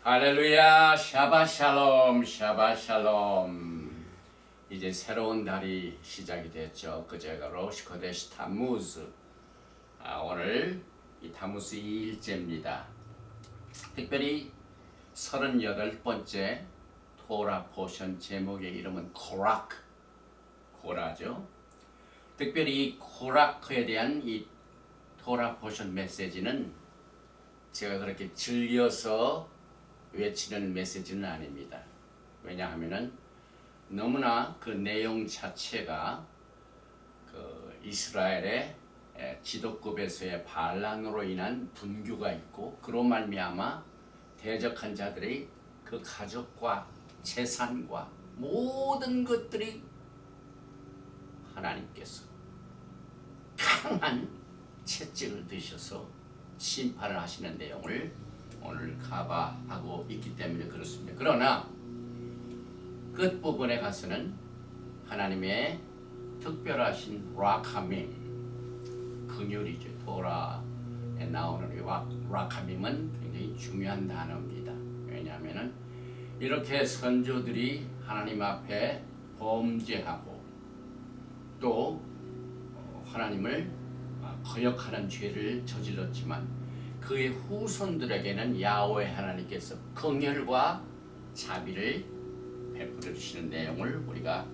할렐루야, 샤바샬롬, 샤바샬롬. 이제 새로운 달이 시작이 됐죠. 그제가 로시코데시 타무즈. 오늘 이 타무스 2일째입니다. 특별히 38번째 토라 포션 제목의 이름은 고라죠. 특별히 이 코라크에 대한 이 토라 포션 메시지는 제가 그렇게 즐겨서 외치는 메시지는 아닙니다. 왜냐하면은 너무나 그 내용 자체가 그 이스라엘의 지도급에서의 반란으로 인한 분규가 있고 그로 말미암아 대적한 자들의 그 가족과 재산과 모든 것들이 하나님께서 강한 채찍을 드셔서 심판을 하시는 내용을 오늘 커버하고 있기 때문에 그렇습니다. 그러나 끝부분에 가서는 하나님의 특별하신 라카밈, 긍휼이죠. 토라에 나오는 이 라카밈은 굉장히 중요한 단어입니다. 왜냐하면 이렇게 선조들이 하나님 앞에 범죄하고 또 하나님을 거역하는 죄를 저질렀지만 그의 후손들에게는 야훼 하나님께서 긍휼과 자비를 베풀어 주시는 내용을 우리가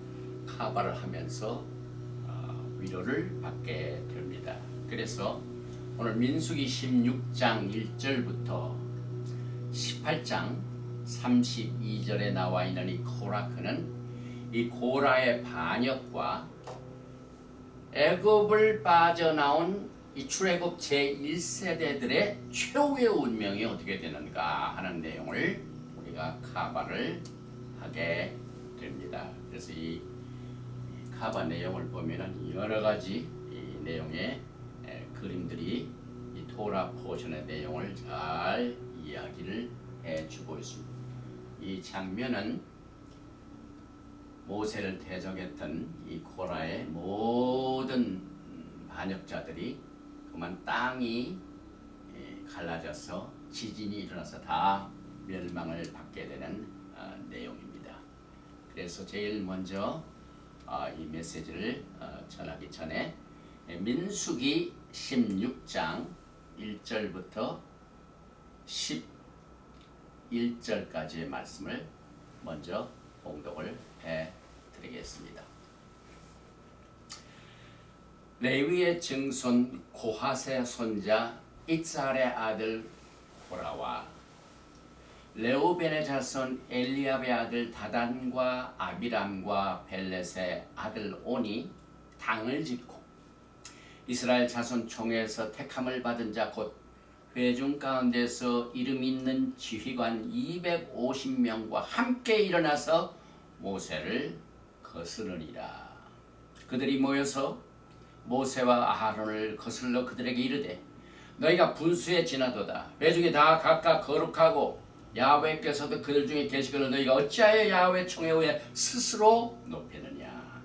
커버를 하면서 위로를 받게 됩니다. 그래서 오늘 민수기 16장 1절부터 18장 32절에 나와 있는 이 코라크는 이 고라의 반역과 애굽을 빠져나온 이 출애굽 제1세대들의 최후의 운명이 어떻게 되는가 하는 내용을 우리가 커버를 하게 됩니다. 그래서 이 커버 내용을 보면은 여러 가지 이 내용의 그림들이 이 토라 포션의 내용을 잘 이야기를 해주고 있습니다. 이 장면은 모세를 대적했던 이 고라의 모든 반역자들이 그만 땅이 갈라져서 지진이 일어나서 다 멸망을 받게 되는 내용입니다. 그래서 제일 먼저 이 메시지를 전하기 전에 민수기 16장 1절부터 11절까지의 말씀을 먼저 봉독을 해드리겠습니다. 레위의 증손 고핫의 손자 이스할의 아들 고라와 레우벤의 자손 엘리압의 아들 다단과 아비람과 벨렛의 아들 온이 당을 짓고 이스라엘 자손 총회에서 택함을 받은 자 곧 회중 가운데서 이름 있는 지휘관 250명과 함께 일어나서 모세를 거스르니라. 그들이 모여서 모세와 아하론을 거슬러 그들에게 이르되 너희가 분수에 지나도다. 회중이 다 각각 거룩하고 야훼께서도 그들 중에 계시거늘 너희가 어찌하여 야훼 총에 의해 스스로 높이느냐.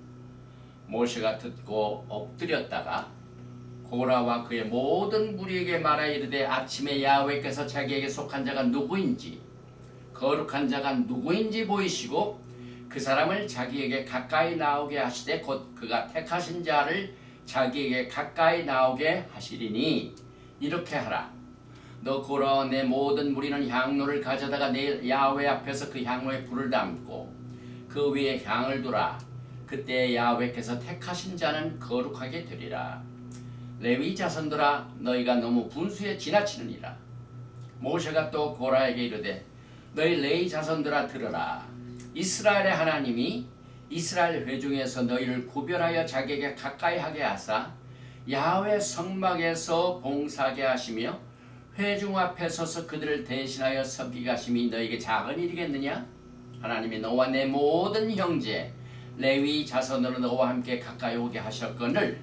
모세가 듣고 엎드렸다가 고라와 그의 모든 무리에게 말하여 이르되 아침에 야훼께서 자기에게 속한 자가 누구인지 거룩한 자가 누구인지 보이시고 그 사람을 자기에게 가까이 나오게 하시되 곧 그가 택하신 자를 자기에게 가까이 나오게 하시리니 이렇게 하라. 너 고라와 내 모든 무리는 향로를 가져다가 내일 야훼 앞에서 그 향로에 불을 담고 그 위에 향을 두라. 그때 야훼께서 택하신 자는 거룩하게 되리라. 레위 자손들아 너희가 너무 분수에 지나치느니라. 모세가 또 고라에게 이르되 너희 레위 자손들아 들으라. 이스라엘의 하나님이 이스라엘 회중에서 너희를 구별하여 자기에게 가까이 하게 하사 야훼 성막에서 봉사하게 하시며 회중 앞에 서서 그들을 대신하여 섬기게 하심이 너희에게 작은 일이겠느냐? 하나님이 너와 내 모든 형제 레위 자손으로 너와 함께 가까이 오게 하셨거늘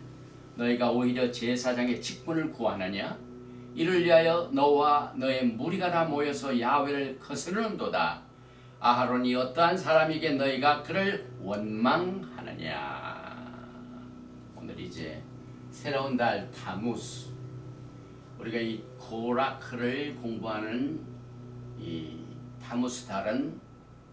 너희가 오히려 제사장의 직분을 구하느냐? 이를 위하여 너와 너의 무리가 다 모여서 야훼를 거스르는도다. 아하론이 어떠한 사람에게 너희가 그를 원망하느냐. 오늘 이제 새로운 달 타무스, 우리가 이 고라크를 공부하는 이 타무스달은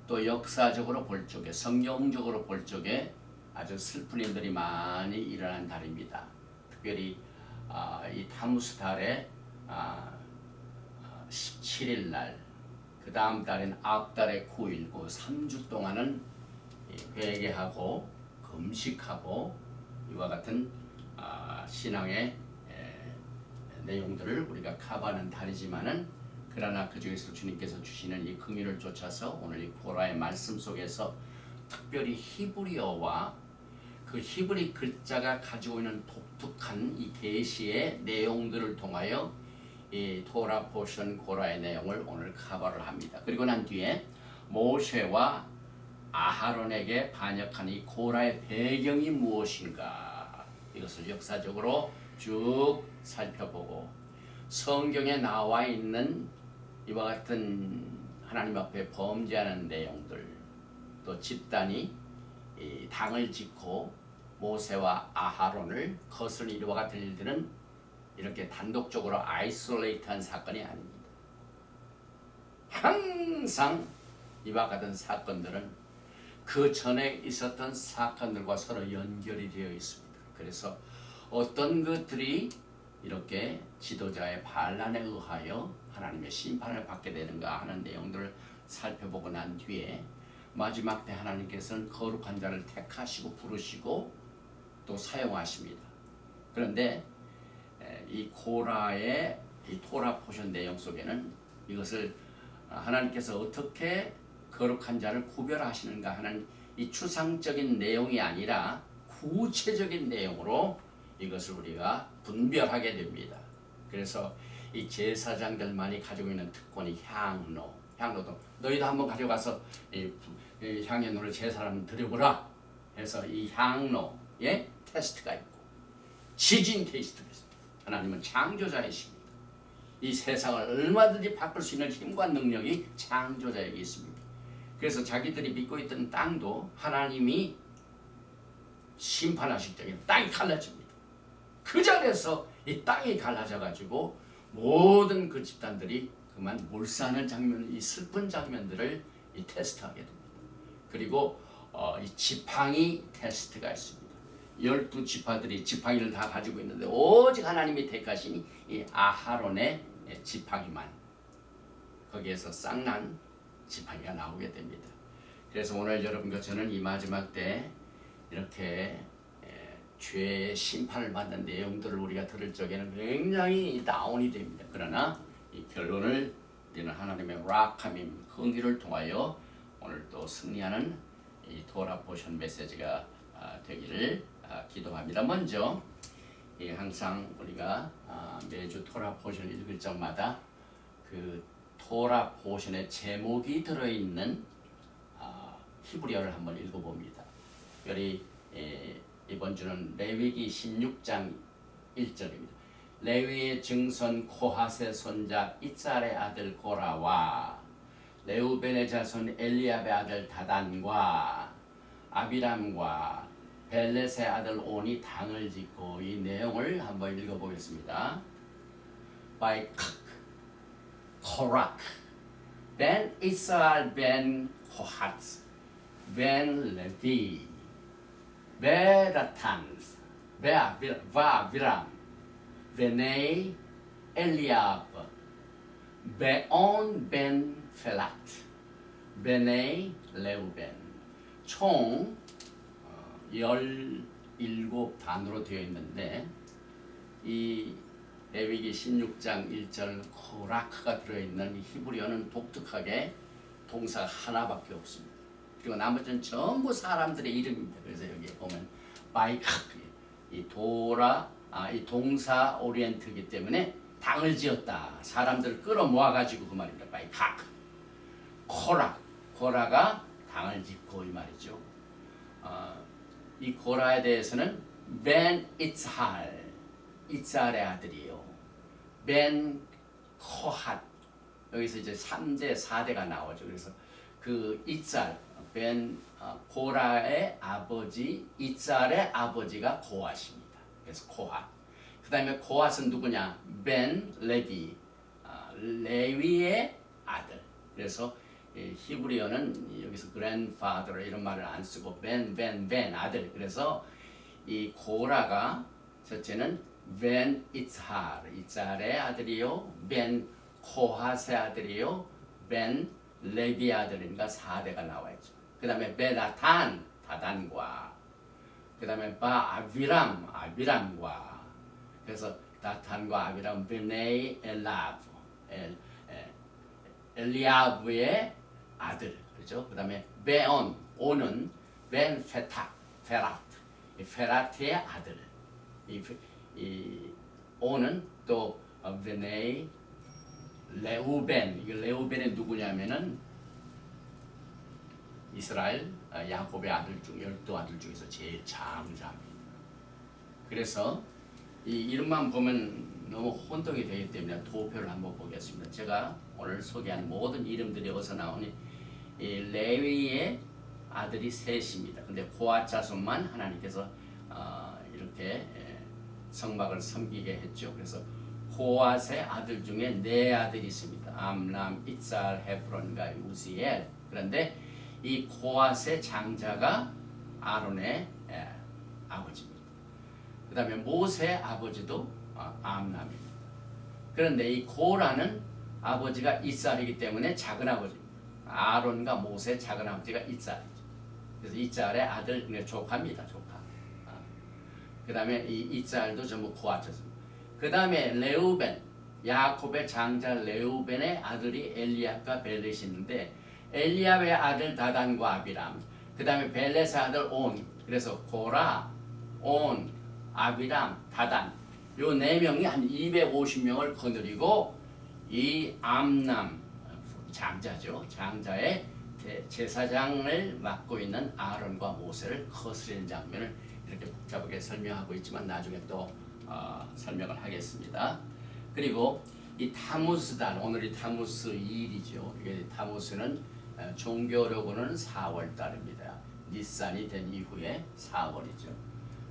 또 역사적으로 볼 적에 성경적으로 볼 적에 아주 슬픈 일들이 많이 일어난 달입니다. 특별히 이 타무스달의 17일 날, 그 다음 달인 아홉달의 9일, 그 3주 동안은 회개하고 금식하고 이와 같은 신앙의 내용들을 우리가 커버하는 달이지만은, 그러나 그 중에서 주님께서 주시는 이 긍휼을 쫓아서 오늘 이 고라의 말씀 속에서 특별히 히브리어와 그 히브리 글자가 가지고 있는 독특한 이 계시의 내용들을 통하여 이 토라 포션 고라의 내용을 오늘 커버를 합니다. 그리고 난 뒤에 모세와 아하론에게 반역한 이 고라의 배경이 무엇인가, 이것을 역사적으로 쭉 살펴보고 성경에 나와 있는 이와 같은 하나님 앞에 범죄하는 내용들, 또 집단이 이 당을 짓고 모세와 아하론을 거스른 이와 같은 일들은 이렇게 단독적으로 아이솔레이트한 사건이 아닙니다. 항상 이와 같은 사건들은 그 전에 있었던 사건들과 서로 연결이 되어 있습니다. 그래서 어떤 것들이 이렇게 지도자의 반란에 의하여 하나님의 심판을 받게 되는가 하는 내용들을 살펴보고 난 뒤에 마지막 때 하나님께서는 거룩한 자를 택하시고 부르시고 또 사용하십니다. 그런데 이 고라의 이 토라 포션 내용 속에는 이것을 하나님께서 어떻게 거룩한 자를 구별하시는가 하는 이 추상적인 내용이 아니라 구체적인 내용으로 이것을 우리가 분별하게 됩니다. 그래서 이 제사장들만이 가지고 있는 특권이 향로도 너희도 한번 가져가서 이 향연으로 제사를 한번 드려보라 해서 이 향로의 테스트가 있고 지진 테스트가 있습니다. 하나님은 창조자이십니다. 이 세상을 얼마든지 바꿀 수 있는 힘과 능력이 창조자에게 있습니다. 그래서 자기들이 믿고 있던 땅도 하나님이 심판하실 적에 땅이 갈라집니다. 그 자리에서 이 땅이 갈라져 가지고 모든 그 집단들이 그만 몰사하는 장면, 이 슬픈 장면들을 이 테스트하게 됩니다. 그리고 이 지팡이 테스트가 있습니다. 12지파들이 지팡이를 다 가지고 있는데 오직 하나님이 택하신 이 아하론의 지팡이만 거기에서 쌍난 지팡이가 나오게 됩니다. 그래서 오늘 여러분과 저는 이 마지막 때 이렇게 죄의 심판을 받는 내용들을 우리가 들을 적에는 굉장히 다운이 됩니다. 그러나 이 결론을 우리는 하나님의 락함임, 긍휼을 통하여 오늘 또 승리하는 이 토라 포션 메시지가 되기를 기도합니다. 먼저 항상 우리가 매주 토라 포션 읽을 적마다 그 토라 포션의 제목이 들어있는 히브리어를 한번 읽어봅니다. 특별히 이번 주는 레위기 16장 1절입니다. 레위의 증손 코핫의 손자 이짤의 아들 고라와 레우벤의 자손 엘리압의 아들 다단과 아비람과 벨렛의 아들 온이 당을 짓고, 이 내용을 한번 읽어보겠습니다. By Korach, Ben Israel, Ben Kohat, Ben Levi, 베다탄, 베아비람, 베네 엘리아브, 베온 벤 펠라트, 베네 레우벤. 총 17단으로 되어 있는데 이 레위기 16장 1절 코라크가 들어있는 히브리어는 독특하게 동사가 하나밖에 없습니다. 그리고 나머지는 전부 사람들의 이름입니다. 그래서 여기 보면 바이카크, 이 이 동사 오리엔트이기 때문에 당을 지었다, 사람들을 끌어모아 가지고 그 말입니다. 바이카크. 코라가 당을 짓고 이 말이죠. 이 고라에 대해서는 벤 이츠할의 아들이요. 벤 코핫, 여기서 이제 3대 4대가 나오죠. 그래서 그 이짤 고라의 아버지 이짤의 아버지가 고핫입니다. 그래서 고핫. 그 다음에 고핫은 누구냐? 벤 레비, 레위의 아들. 그래서 히브리어는 여기서 grandfather 이런 말을 안 쓰고 ben 아들. 그래서 이 고라가 첫째는 ben 이tzhar의 아들이요, ben 코핫의 아들이요, ben 레비의 아들이니까 4대가 나와있죠. 그 다음에 베나탄 다단과, 그 다음에 바 아비람과, 그래서 다탄과 아비람 베네이 엘리아브의 아들, 그렇죠? 그 다음에 오는 벤 페라트의 아들. 이 오는 또 베네이 레우벤. 이게 레우벤이 누구냐면은 이스라엘 야곱의 아들 중 12아들 중에서 제일 장자입니다. 그래서 이 이름만 보면 너무 혼동이 되기 때문에 도표를 한번 보겠습니다. 제가 오늘 소개한 모든 이름들이 어디서 나오니 이 레위의 아들이 셋입니다. 근데 고앗 자손만 하나님께서 이렇게 성막을 섬기게 했죠. 그래서 고앗의 아들 중에 4아들이 있습니다. 암람, 이tzar, 헤브론과 우시엘. 그런데 이 고앗의 장자가 아론의 아버지입니다. 그 다음에 모세의 아버지도 암람입니다. 그런데 이 고라는 아버지가 이tzar이기 때문에 작은 아버지입니다. 아론과 모세의 작은 아버지가 이tzar이죠. 그래서 이tzar의 아들, 조카입니다. 조카. 그 다음에 이 이tzar도 전부 고앗이었습니다. 그 다음에 레우벤, 야곱의 장자 레우벤의 아들이 엘리압과 벨렛이 있는데 엘리압의 아들 다단과 아비람, 그 다음에 벨렛의 아들 온. 그래서 고라, 온, 아비람, 다단, 요 4명이 한 250명을 거느리고 이 암남 장자죠. 장자의 제사장을 맡고 있는 아론과 모세를 거스리는 장면을 이렇게 복잡하게 설명하고 있지만 나중에 또 설명을 하겠습니다. 그리고 이 타무스달, 오늘이 타무스 2일이죠. 이게 타무스는 종교적으로는 4월 달입니다. 니산이 된 이후에 4월이죠.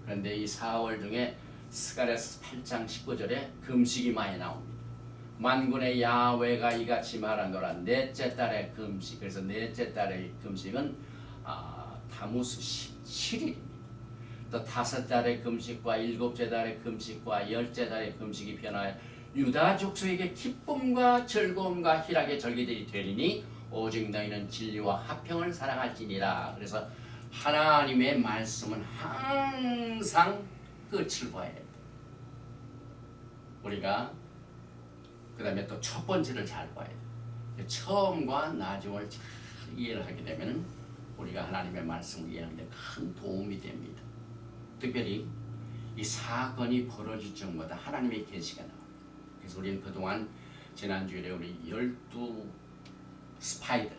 그런데 이 4월 중에 스가랴서 8장 19절에 금식이 많이 나옵니다. 만군의 야훼가 이같이 말하노라. 넷째 달의 금식. 그래서 넷째 달의 금식은 타무스 17일입니다. 또 5달의 금식과 7째 달의 금식과 10째 달의 금식이 변하여 유다 족속에게 기쁨과 즐거움과 희락의 절기들이 되리니 오직 너희는 진리와 화평을 사랑할지니라. 그래서 하나님의 말씀은 항상 끝을 봐야 돼. 우리가 그 다음에 또 첫 번째를 잘 봐야 돼. 처음과 나중을 잘 이해를 하게 되면 우리가 하나님의 말씀을 이해하는 데 큰 도움이 됩니다. 특별히 이 사건이 벌어질 적마다 하나님의 계시가 나옵니다. 그래서 우리는 그동안 지난주에 우리 12 스파이들,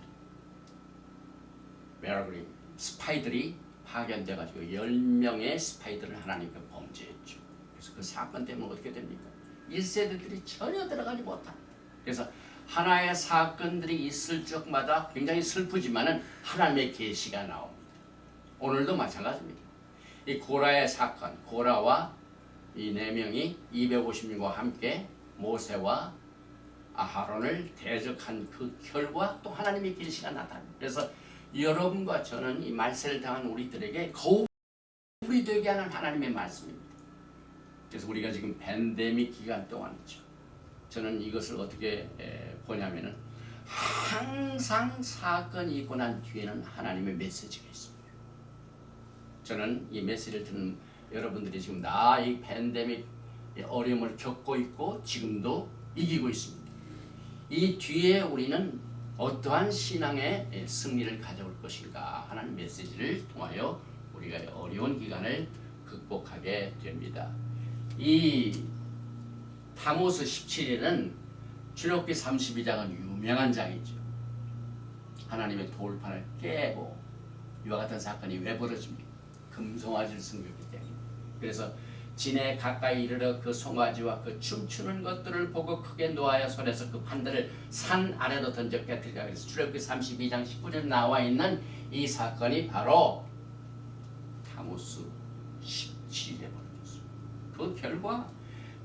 스파이들이 파견돼가지고 10명의 스파이들을 하나님께 범죄했죠. 그래서 그 사건 때문에 어떻게 됩니까? 1세대들이 전혀 들어가지 못한. 그래서 하나의 사건들이 있을 적마다 굉장히 슬프지만은 하나님의 계시가 나옵니다. 오늘도 마찬가지입니다. 이 고라의 사건, 고라와 이 4명이 250명과 함께 모세와 아하론을 대적한 그 결과 또 하나님의 계시가 나타납니다. 그래서 여러분과 저는 이 말세를 당한 우리들에게 거울이 되게 하는 하나님의 말씀입니다. 그래서 우리가 지금 팬데믹 기간 동안이죠. 저는 이것을 어떻게 보냐면은 항상 사건이 있고 난 뒤에는 하나님의 메시지가 있습니다. 저는 이 메시지를 듣는 여러분들이 지금 나 이 팬데믹 어려움을 겪고 있고 지금도 이기고 있습니다. 이 뒤에 우리는 어떠한 신앙의 승리를 가져올 것인가 하는 메시지를 통하여 우리가 어려운 기간을 극복하게 됩니다. 이 타모스 17일은 출애굽기 32장은 유명한 장이죠. 하나님의 돌판을 깨고 이와 같은 사건이 왜 벌어집니까? 금송아지를 섬겼기 때문에. 그래서 진에 가까이 이르러 그 송아지와 그 춤추는 것들을 보고 크게 노하여 손에서 그 판들을 산 아래로 던져 깨뜨리라. 그래서 출애굽기 32장 19절에 나와 있는 이 사건이 바로 타모스 17일에 벌어졌습니다. 그 결과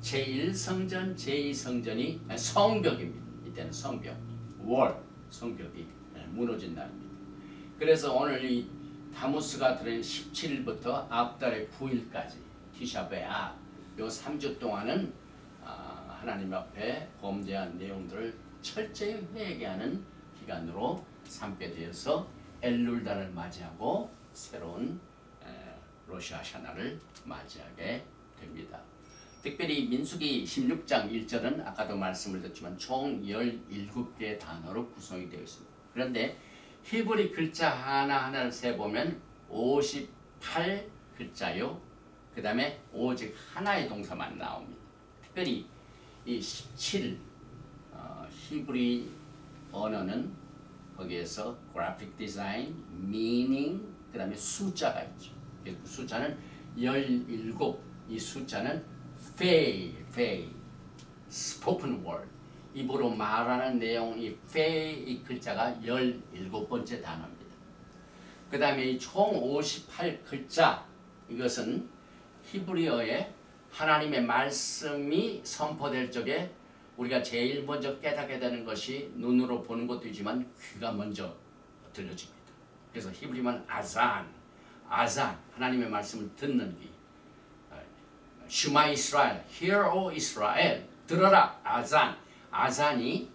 제1성전, 제2성전이 성벽입니다. 이때는 성벽, 월, 성벽이 무너진 날입니다. 그래서 오늘 이 타무스가 들어있는 17일부터 앞달의 9일까지 티샤베아 요 3주 동안은 하나님 앞에 범죄한 내용들을 철저히 회개하는 기간으로 삼게 되어서 엘룰달을 맞이하고 새로운 로시 하샤나를 맞이하게 됩니다. 특별히 민수기 16장 1절은 아까도 말씀을 드렸지만 총 17개의 단어로 구성이 되어 있습니다. 그런데 히브리 글자 하나하나를 세보면 58글자요. 그 다음에 오직 하나의 동사만 나옵니다. 특별히 이 17 히브리 언어는 거기에서 graphic design, meaning, 그 다음에 숫자가 있죠. 그 숫자는 17, 이 숫자는 fae, spoken word, 입으로 말하는 내용, 이 fae 이 글자가 17번째 단어입니다. 그 다음에 이 총 58글자, 이것은 히브리어에 하나님의 말씀이 선포될 적에 우리가 제일 먼저 깨닫게 되는 것이 눈으로 보는 것도 있지만 귀가 먼저 들려집니다. 그래서 히브리만 아잔, 하나님의 말씀을 듣는 귀. 슈마 이스라엘, hear O 이스라엘, 들어라 아잔이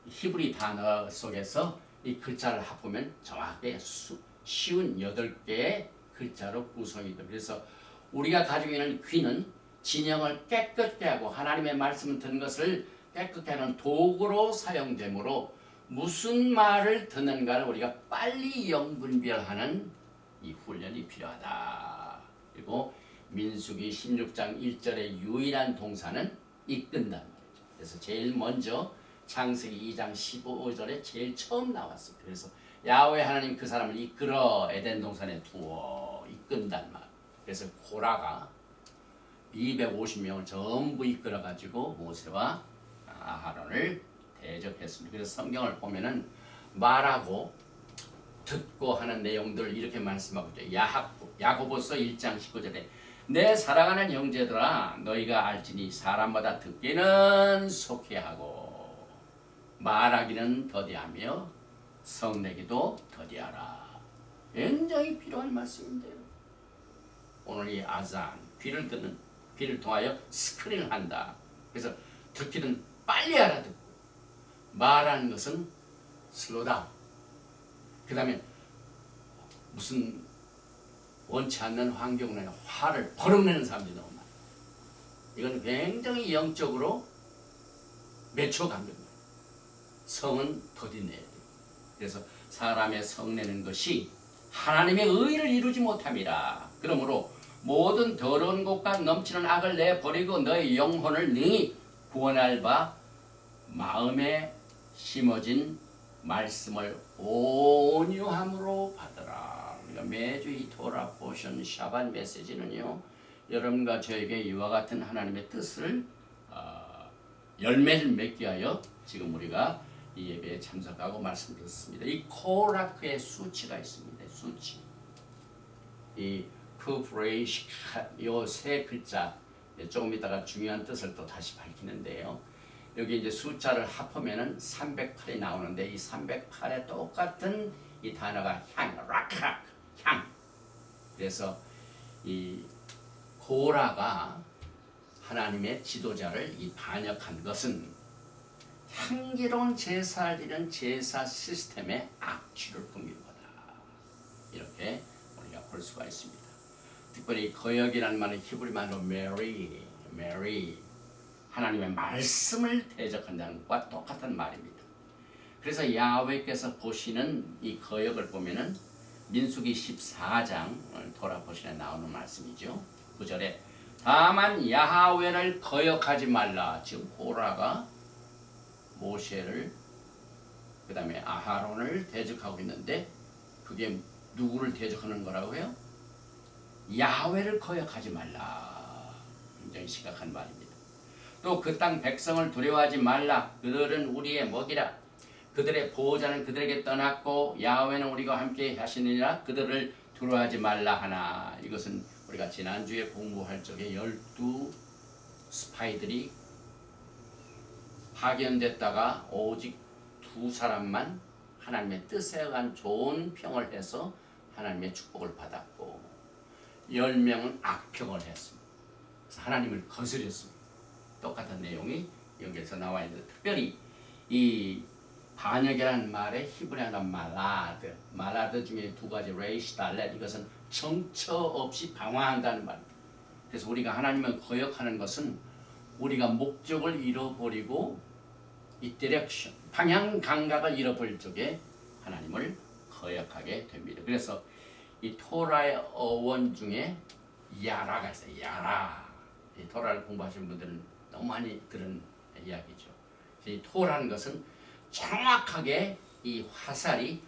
히브리 단어 속에서 이 글자를 합하면 정확하게 쉬운 8개의 글자로 구성이 됩니다. 그래서 우리가 가지고 있는 귀는 진영을 깨끗게 하고 하나님의 말씀을 듣는 것을 깨끗게 하는 도구로 사용되므로 무슨 말을 듣는가를 우리가 빨리 영분별하는 이 훈련이 필요하다. 그리고 민수기 16장 1절의 유일한 동사는 이끈단 말이죠. 그래서 제일 먼저 창세기 2장 15절에 제일 처음 나왔습니다. 그래서 야훼 하나님 그 사람을 이끌어 에덴 동산에 두어 이끈단 말. 그래서 고라가 250명을 전부 이끌어 가지고 모세와 아하론을 대적했습니다. 그래서 성경을 보면은 말하고 듣고 하는 내용들을 이렇게 말씀하고 있죠. 야고보서 1장 19절에 내 사랑하는 형제들아 너희가 알지니 사람마다 듣기는 속히 하고 말하기는 더디하며 성내기도 더디하라. 굉장히 필요한 말씀인데요. 오늘 이 아잔 귀를 통하여 스크린을 한다. 그래서 듣기는 빨리 알아듣고 말하는 것은 슬로다운. 그 다음에 무슨 원치 않는 환경에 화를 버럭내는 사람들이 너무 많아요. 이건 굉장히 영적으로 맺혀간 겁니다. 성은 더디내야 돼요. 그래서 사람의 성내는 것이 하나님의 의를 이루지 못함이라. 그러므로 모든 더러운 것과 넘치는 악을 내버리고 너의 영혼을 능히 구원할 바 마음에 심어진 말씀을 온유함으로 받으라. 우리가 매주 이 토라 포션 샤반 메시지는요, 여러분과 저에게 이와 같은 하나님의 뜻을 열매를 맺게 하여 지금 우리가 이 예배에 참석하고 말씀드렸습니다. 이 코라크의 수치가 있습니다. 수치. 이 프레이시카 요 세 글자 조금 이따가 중요한 뜻을 또 다시 밝히는데요. 여기 이제 숫자를 합하면은 308이 나오는데 이 308에 똑같은 이 단어가 락학, 향. 그래서 이 고라가 하나님의 지도자를 이 반역한 것은 향기로운 제사를 드리는 제사 시스템의 악취를 풍기는 거다. 이렇게 우리가 볼 수가 있습니다. 특별히 거역이라는 말은 히브리 말로 메리, 하나님의 말씀을 대적한다는 것과 똑같은 말입니다. 그래서 야훼께서 보시는 이 거역을 보면은 민수기 14장을 돌아보시면 나오는 말씀이죠. 9절에 다만 야훼를 거역하지 말라. 지금 고라가 모세를 그 다음에 아하론을 대적하고 있는데 그게 누구를 대적하는 거라고요? 야훼를 거역하지 말라. 굉장히 심각한 말입니다. 또 그 땅 백성을 두려워하지 말라. 그들은 우리의 먹이라. 그들의 보호자는 그들에게 떠났고 야훼는 우리가 함께 하시느니라. 그들을 두려워하지 말라 하나. 이것은 우리가 지난주에 공부할 적에 12 스파이들이 파견됐다가 오직 2 사람만 하나님의 뜻에 의한 좋은 평을 해서 하나님의 축복을 받았고 10명은 악평을 했습니다. 그래서 하나님을 거스렸습니다. 똑같은 내용이 여기에서 나와 있는데 특별히 이 반역이라는 말의 히브리어가 말라드 중에 두 가지 레이시 달렛 이것은 정처 없이 방황한다는 말입니다. 그래서 우리가 하나님을 거역하는 것은 우리가 목적을 잃어버리고 이 디렉션 방향 감각을 잃어버릴 적에 하나님을 거역하게 됩니다. 그래서 이 토라의 어원 중에 야라가 있어요. 야라. 이 토라를 공부하시는 분들은 너무 많이 들은 이야기죠. 이 토라는 것은 정확하게 이 화살이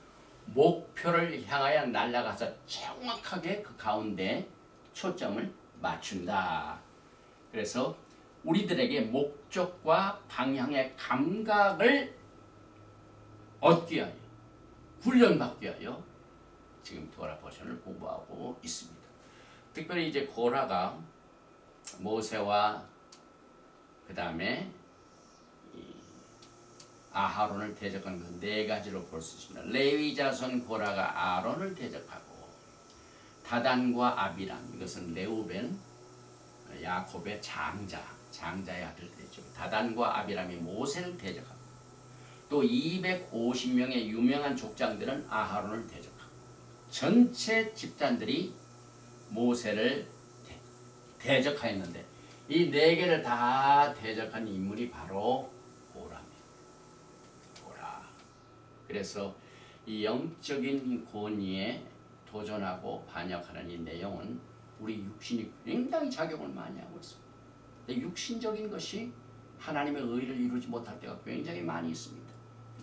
목표를 향하여 날아가서 정확하게 그 가운데 초점을 맞춘다. 그래서 우리들에게 목적과 방향의 감각을 얻기 위하여 훈련받기 위하여 지금 토라 버전을 공부하고 있습니다. 특별히 이제 고라가 모세와 그 다음에 아하론을 대적한 그 네 가지로 볼 수 있습니다. 레위 자손 고라가 아론을 대적하고 다단과 아비람 이것은 레우벤 야곱의 장자의 아들들이죠. 다단과 아비람이 모세를 대적하고 또 250명의 유명한 족장들은 아하론을 대적하고 전체 집단들이 모세를 대적하였는데 이 네 개를 다 대적한 인물이 바로 고라입니다. 고라. 그래서 이 영적인 권위에 도전하고 반역하는 이 내용은 우리 육신이 굉장히 작용을 많이 하고 있습니다. 근데 육신적인 것이 하나님의 의를 이루지 못할 때가 굉장히 많이 있습니다.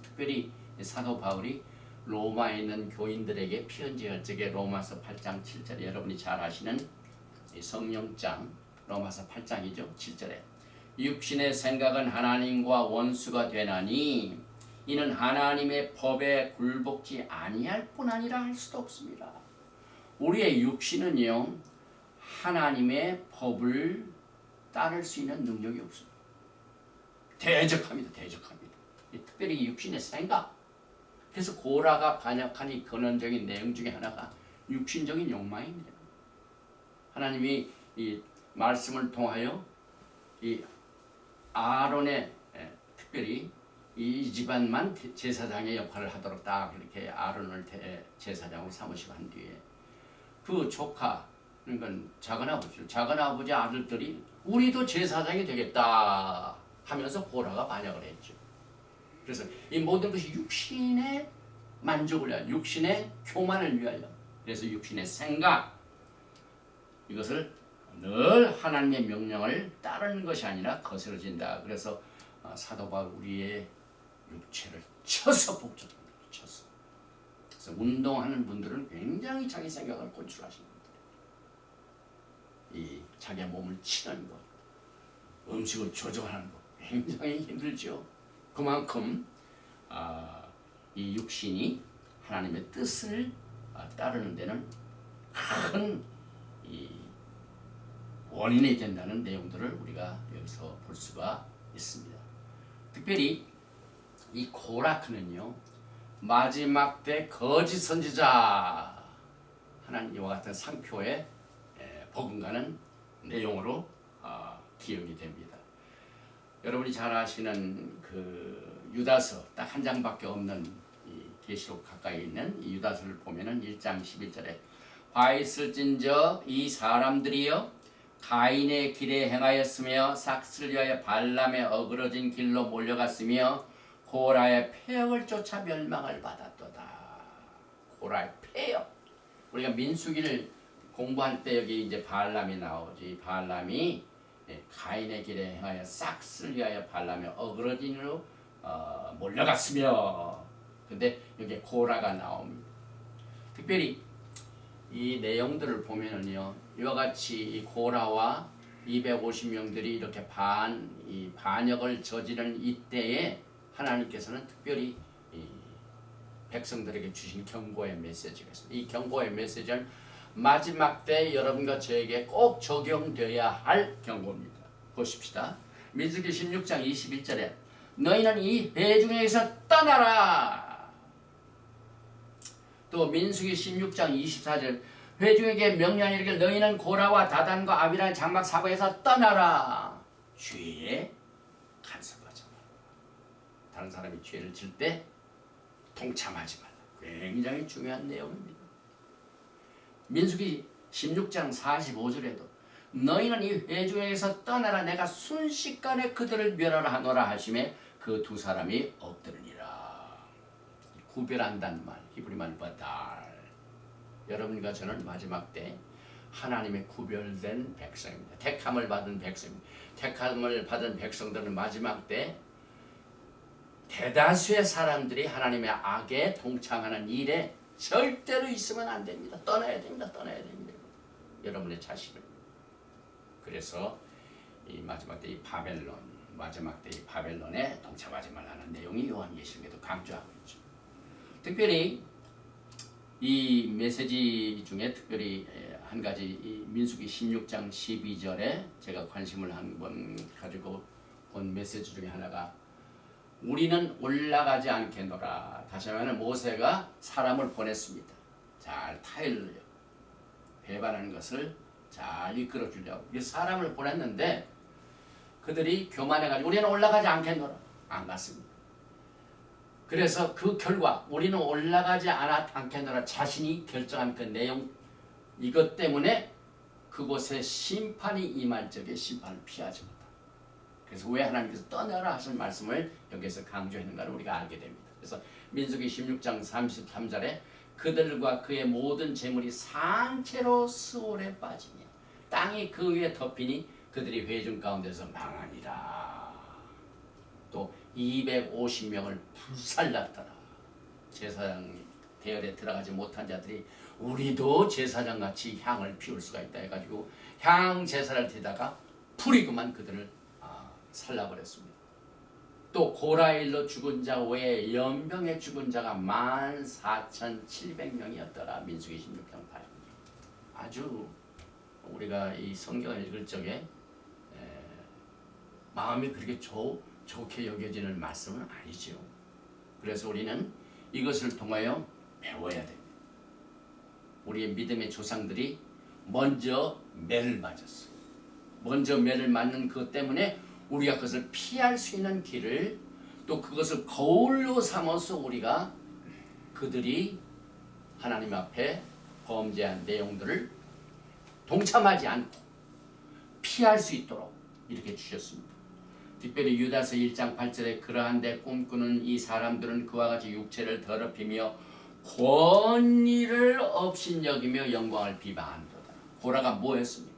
특별히 사도 바울이 로마에 있는 교인들에게 편지할 적에 로마서 8장 7절에 여러분이 잘 아시는 성령장 로마서 8장이죠. 7절에 육신의 생각은 하나님과 원수가 되나니 이는 하나님의 법에 굴복지 아니할 뿐 아니라 할 수도 없습니다. 우리의 육신은요 하나님의 법을 따를 수 있는 능력이 없습니다. 대적합니다. 특별히 육신의 생각. 그래서 고라가 반역한 이 근원적인 내용 중에 하나가 육신적인 욕망입니다. 하나님이 이 말씀을 통하여 이 아론의 특별히 이 집안만 제사장의 역할을 하도록 딱 이렇게 아론을 제사장으로 삼으시고 한 뒤에 그 조카 그러니까 작은 아버지 아들들이 우리도 제사장이 되겠다 하면서 고라가 반역을 했죠. 그래서 이 모든 것이 육신의 만족을 위하여 육신의 교만을 위하여 그래서 육신의 생각 이것을 늘 하나님의 명령을 따르는 것이 아니라 거스러진다. 그래서 사도 바울 우리의 육체를 쳐서 복종합니다. 쳐서. 그래서 운동하는 분들은 굉장히 자기 생각을 kontrol하시는 분들. 이 자기의 몸을 치는 것, 음식을 조절하는 것 굉장히 힘들죠. 그만큼 이 육신이 하나님의 뜻을 따르는 데는 큰 원인이 된다는 내용들을 우리가 여기서 볼 수가 있습니다. 특별히 이 고라크는요 마지막 때 거짓 선지자 하는 이와 같은 상표에 버금가는 내용으로 기억이 됩니다. 여러분이 잘 아시는 그 유다서 딱 한 장밖에 없는 이 계시록 가까이 있는 이 유다서를 보면은 1장 11절에 화 있을진저 이 사람들이여 가인의 길에 행하였으며 삭슬 위하여 발람의 어그러진 길로 몰려갔으며 고라의 폐역을 쫓아 멸망을 받았도다. 고라의 폐역. 우리가 민수기를 공부할 때 여기 이제 발람이 나오지. 발람이 가인의 길에 행하여 삭슬 위하여 발람의 어그러진으로 몰려갔으며 근데 여기 고라가 나옵니다. 특별히 이 내용들을 보면은요 이와 같이 이 고라와 250명들이 이렇게 반역을 저지른 이때에 하나님께서는 특별히 이 백성들에게 주신 경고의 메시지가 있습니다. 이 경고의 메시지는 마지막 때 여러분과 저에게 꼭 적용되어야 할 경고입니다. 보십시다. 민수기 16장 21절에 너희는 이 회중에서 떠나라. 또 민수기 16장 24절 회중에게 명령하여 이르기를 너희는 고라와 다단과 아비라의 장막 사거에서 떠나라. 죄에 간섭하지 말라. 다른 사람이 죄를 질 때 동참하지 말라. 굉장히 중요한 내용입니다. 민수기 16장 45절에도 너희는 이 회중에게서 떠나라. 내가 순식간에 그들을 멸하라 하노라 하심에 그 두 사람이 엎드리니라. 구별한다는 말, 히브리 말 바달. 여러분과 저는 마지막 때 하나님의 구별된 백성입니다. 택함을 받은 백성입니다. 택함을 받은 백성들은 마지막 때 대다수의 사람들이 하나님의 악에 동참하는 일에 절대로 있으면 안 됩니다. 떠나야 됩니다. 떠나야 됩니다. 여러분의 자식을. 그래서 이 마지막 때 이 바벨론, 마지막 때 이 바벨론에 동참하지 말라는 내용이 요한계시록에도 강조하고 있죠. 특별히 이 메시지 중에 특별히 한 가지 이 민수기 16장 12절에 제가 관심을 한번 가지고 본 메시지 중에 하나가 우리는 올라가지 않겠노라. 다시 말하면 모세가 사람을 보냈습니다. 잘 타일러요. 배반하는 것을 잘 이끌어 주려고. 사람을 보냈는데 그들이 교만해가지고 우리는 올라가지 않겠노라. 안 갔습니다. 그래서 그 결과 우리는 올라가지 않겠노라 자신이 결정한 그 내용 이것 때문에 그곳에 심판이 임할 적에 심판을 피하지 못한다. 그래서 왜 하나님께서 떠나라 하신 말씀을 여기서 강조했는가를 우리가 알게 됩니다. 그래서 민수기 16장 33절에 그들과 그의 모든 재물이 산채로 스올에 빠지며 땅이 그 위에 덮이니 그들이 회중 가운데서 망하니라. 또 250명을 불살랐더라. 제사장 대열에 들어가지 못한 자들이 우리도 제사장같이 향을 피울 수가 있다 해가지고 향 제사를 드리다가 불이 그만 그들을 살라버렸습니다. 또 고라일로 죽은 자 외에 연병에 죽은 자가 14,700명이었더라. 민수기 16장 8절. 아주 우리가 이 성경을 읽을 적에 마음이 그렇게 좋게 여겨지는 말씀은 아니죠. 그래서 우리는 이것을 통하여 배워야 됩니다. 우리의 믿음의 조상들이 먼저 매를 맞았어요. 먼저 매를 맞는 것 때문에 우리가 그것을 피할 수 있는 길을 또 그것을 거울로 삼아서 우리가 그들이 하나님 앞에 범죄한 내용들을 동참하지 않고 피할 수 있도록 이렇게 주셨습니다. 특별히 유다서 1장 8절에 그러한데 꿈꾸는 이 사람들은 그와 같이 육체를 더럽히며 권위를 업신여기며 영광을 비방한도다. 고라가 뭐였습니까?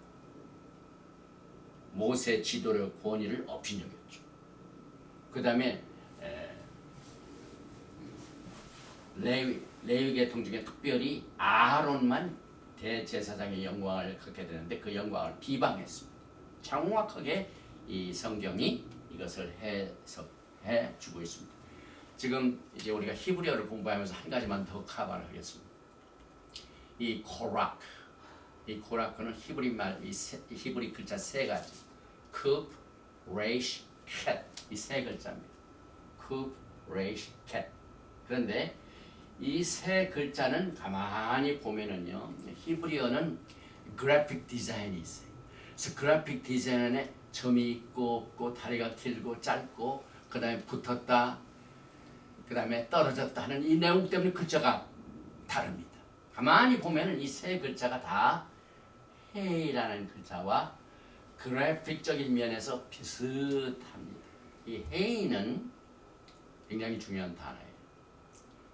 모세 지도를 권위를 업신여겼죠. 그 다음에 레위 계통 중에 특별히 아론만 대제사장의 영광을 갖게 되는데 그 영광을 비방했습니다. 정확하게 이 성경이 이것을 해석해 주고 있습니다. 지금 이제 우리가 히브리어를 공부하면서 한 가지만 더 커버를 하겠습니다. 이 코라크는 히브리 말, 히브리 글자 세 가지. 쿱, 레이시, 캣. 이 세 글자입니다. 쿱, 레이시, 캣. 그런데 이 세 글자는 가만히 보면은요, 히브리어는 그래픽 디자인이 있어요. 그래서 그래픽 디자인에 점이 있고 없고 다리가 길고 짧고 그 다음에 붙었다 그 다음에 떨어졌다 하는 이 내용 때문에 글자가 다릅니다. 가만히 보면은 이 세 글자가 다 헤이라는 글자와 그래픽적인 면에서 비슷합니다. 이 헤이는 굉장히 중요한 단어예요.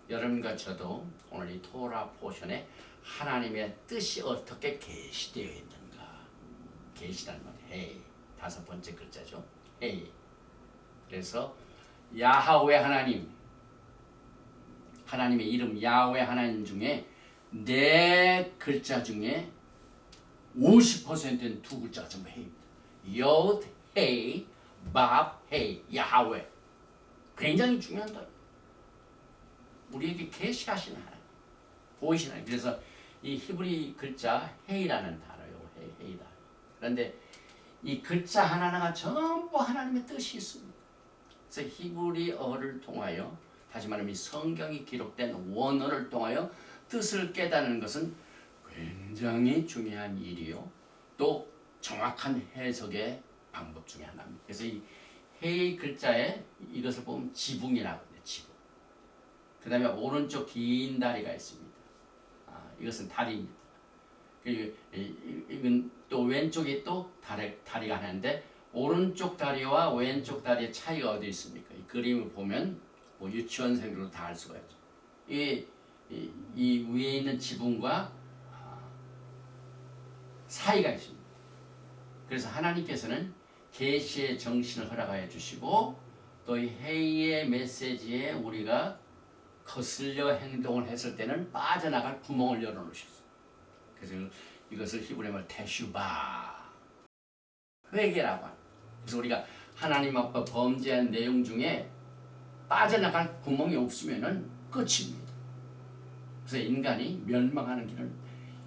여러분과 저도 오늘 이 토라 포션에 하나님의 뜻이 어떻게 계시되어 있는가, 계시라는 말, 헤이, 다섯 번째 글자죠. 헤이. 그래서 야하웨 하나님, 하나님의 이름 야하웨 하나님 중에 네 글자 중에 50%는 두 글자가 전부 헤이입니다. 요드 헤이, 밥 헤이, 야하웨. 굉장히 중요한 단어. 우리에게 계시하시는 하나님, 보이시는 하나님. 그래서 이 히브리 글자 헤이라는 단어요. 헤이다. 그런데 이 글자 하나하나가 전부 하나님의 뜻이 있습니다. 그래서 히브리어를 통하여, 다시 말하면 이 성경이 기록된 원어를 통하여 뜻을 깨닫는 것은 굉장히 중요한 일이요. 또 정확한 해석의 방법 중에 하나입니다. 그래서 이 해의 글자에 이것을 보면 지붕이라고 해요. 지붕. 그 다음에 오른쪽 긴 다리가 있습니다. 이것은 다리입니다. 이건 또 왼쪽이 또 다리가 하나인데 오른쪽 다리와 왼쪽 다리의 차이가 어디 있습니까? 이 그림을 보면 뭐 유치원생들도 다 알 수가 있죠. 이 위에 있는 지붕과 사이가 있습니다. 그래서 하나님께서는 계시의 정신을 허락하여 주시고 또 이 해의 메시지에 우리가 거슬려 행동을 했을 때는 빠져나갈 구멍을 열어놓으셨어요. 그래서 이것을 히브리어 말 테슈바 회개라고 합니다. 그래서 우리가 하나님 앞에 범죄한 내용 중에 빠져나갈 구멍이 없으면은 끝입니다. 그래서 인간이 멸망하는 길은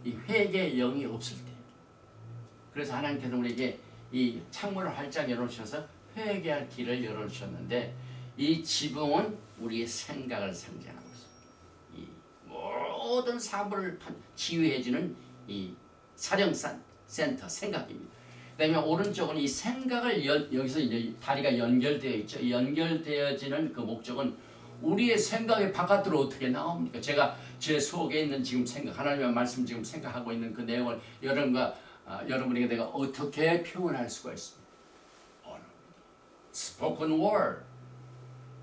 이 회개의 영이 없을 때. 그래서 하나님께서 우리에게 이 창문을 활짝 열어주셔서 회개할 길을 열어주셨는데 이 지붕은 우리의 생각을 상징하고 있습니다. 이 모든 사물을 지휘해주는 이 사령센터 생각입니다. 그다음에 오른쪽은 이 생각을 여기서 이제 다리가 연결되어 있죠. 연결되어지는 그 목적은 우리의 생각이 바깥으로 어떻게 나옵니까? 제가 제 속에 있는 지금 생각, 하나님의 말씀 지금 생각하고 있는 그 내용을 여러분에게 내가 어떻게 표현할 수가 있습니까? Spoken word.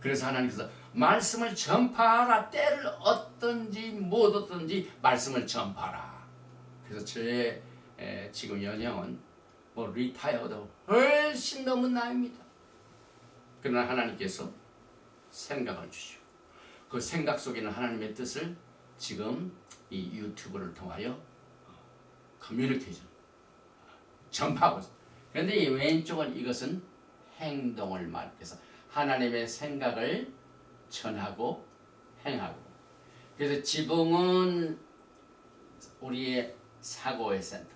그래서 하나님께서 말씀을 전파하라. 때를 얻든지 못 얻든지 말씀을 전파하라. 그래서 저의 지금 연령은 뭐 리타이어도 훨씬 넘은 나이입니다. 그러나 하나님께서 생각을 주시고 그 생각 속에는 하나님의 뜻을 지금 이 유튜브를 통하여 커뮤니케이션 전파하고 있습니다. 그런데 이 왼쪽은 이것은 행동을 말해서 하나님의 생각을 전하고 행하고 그래서 지붕은 우리의 사고의 센터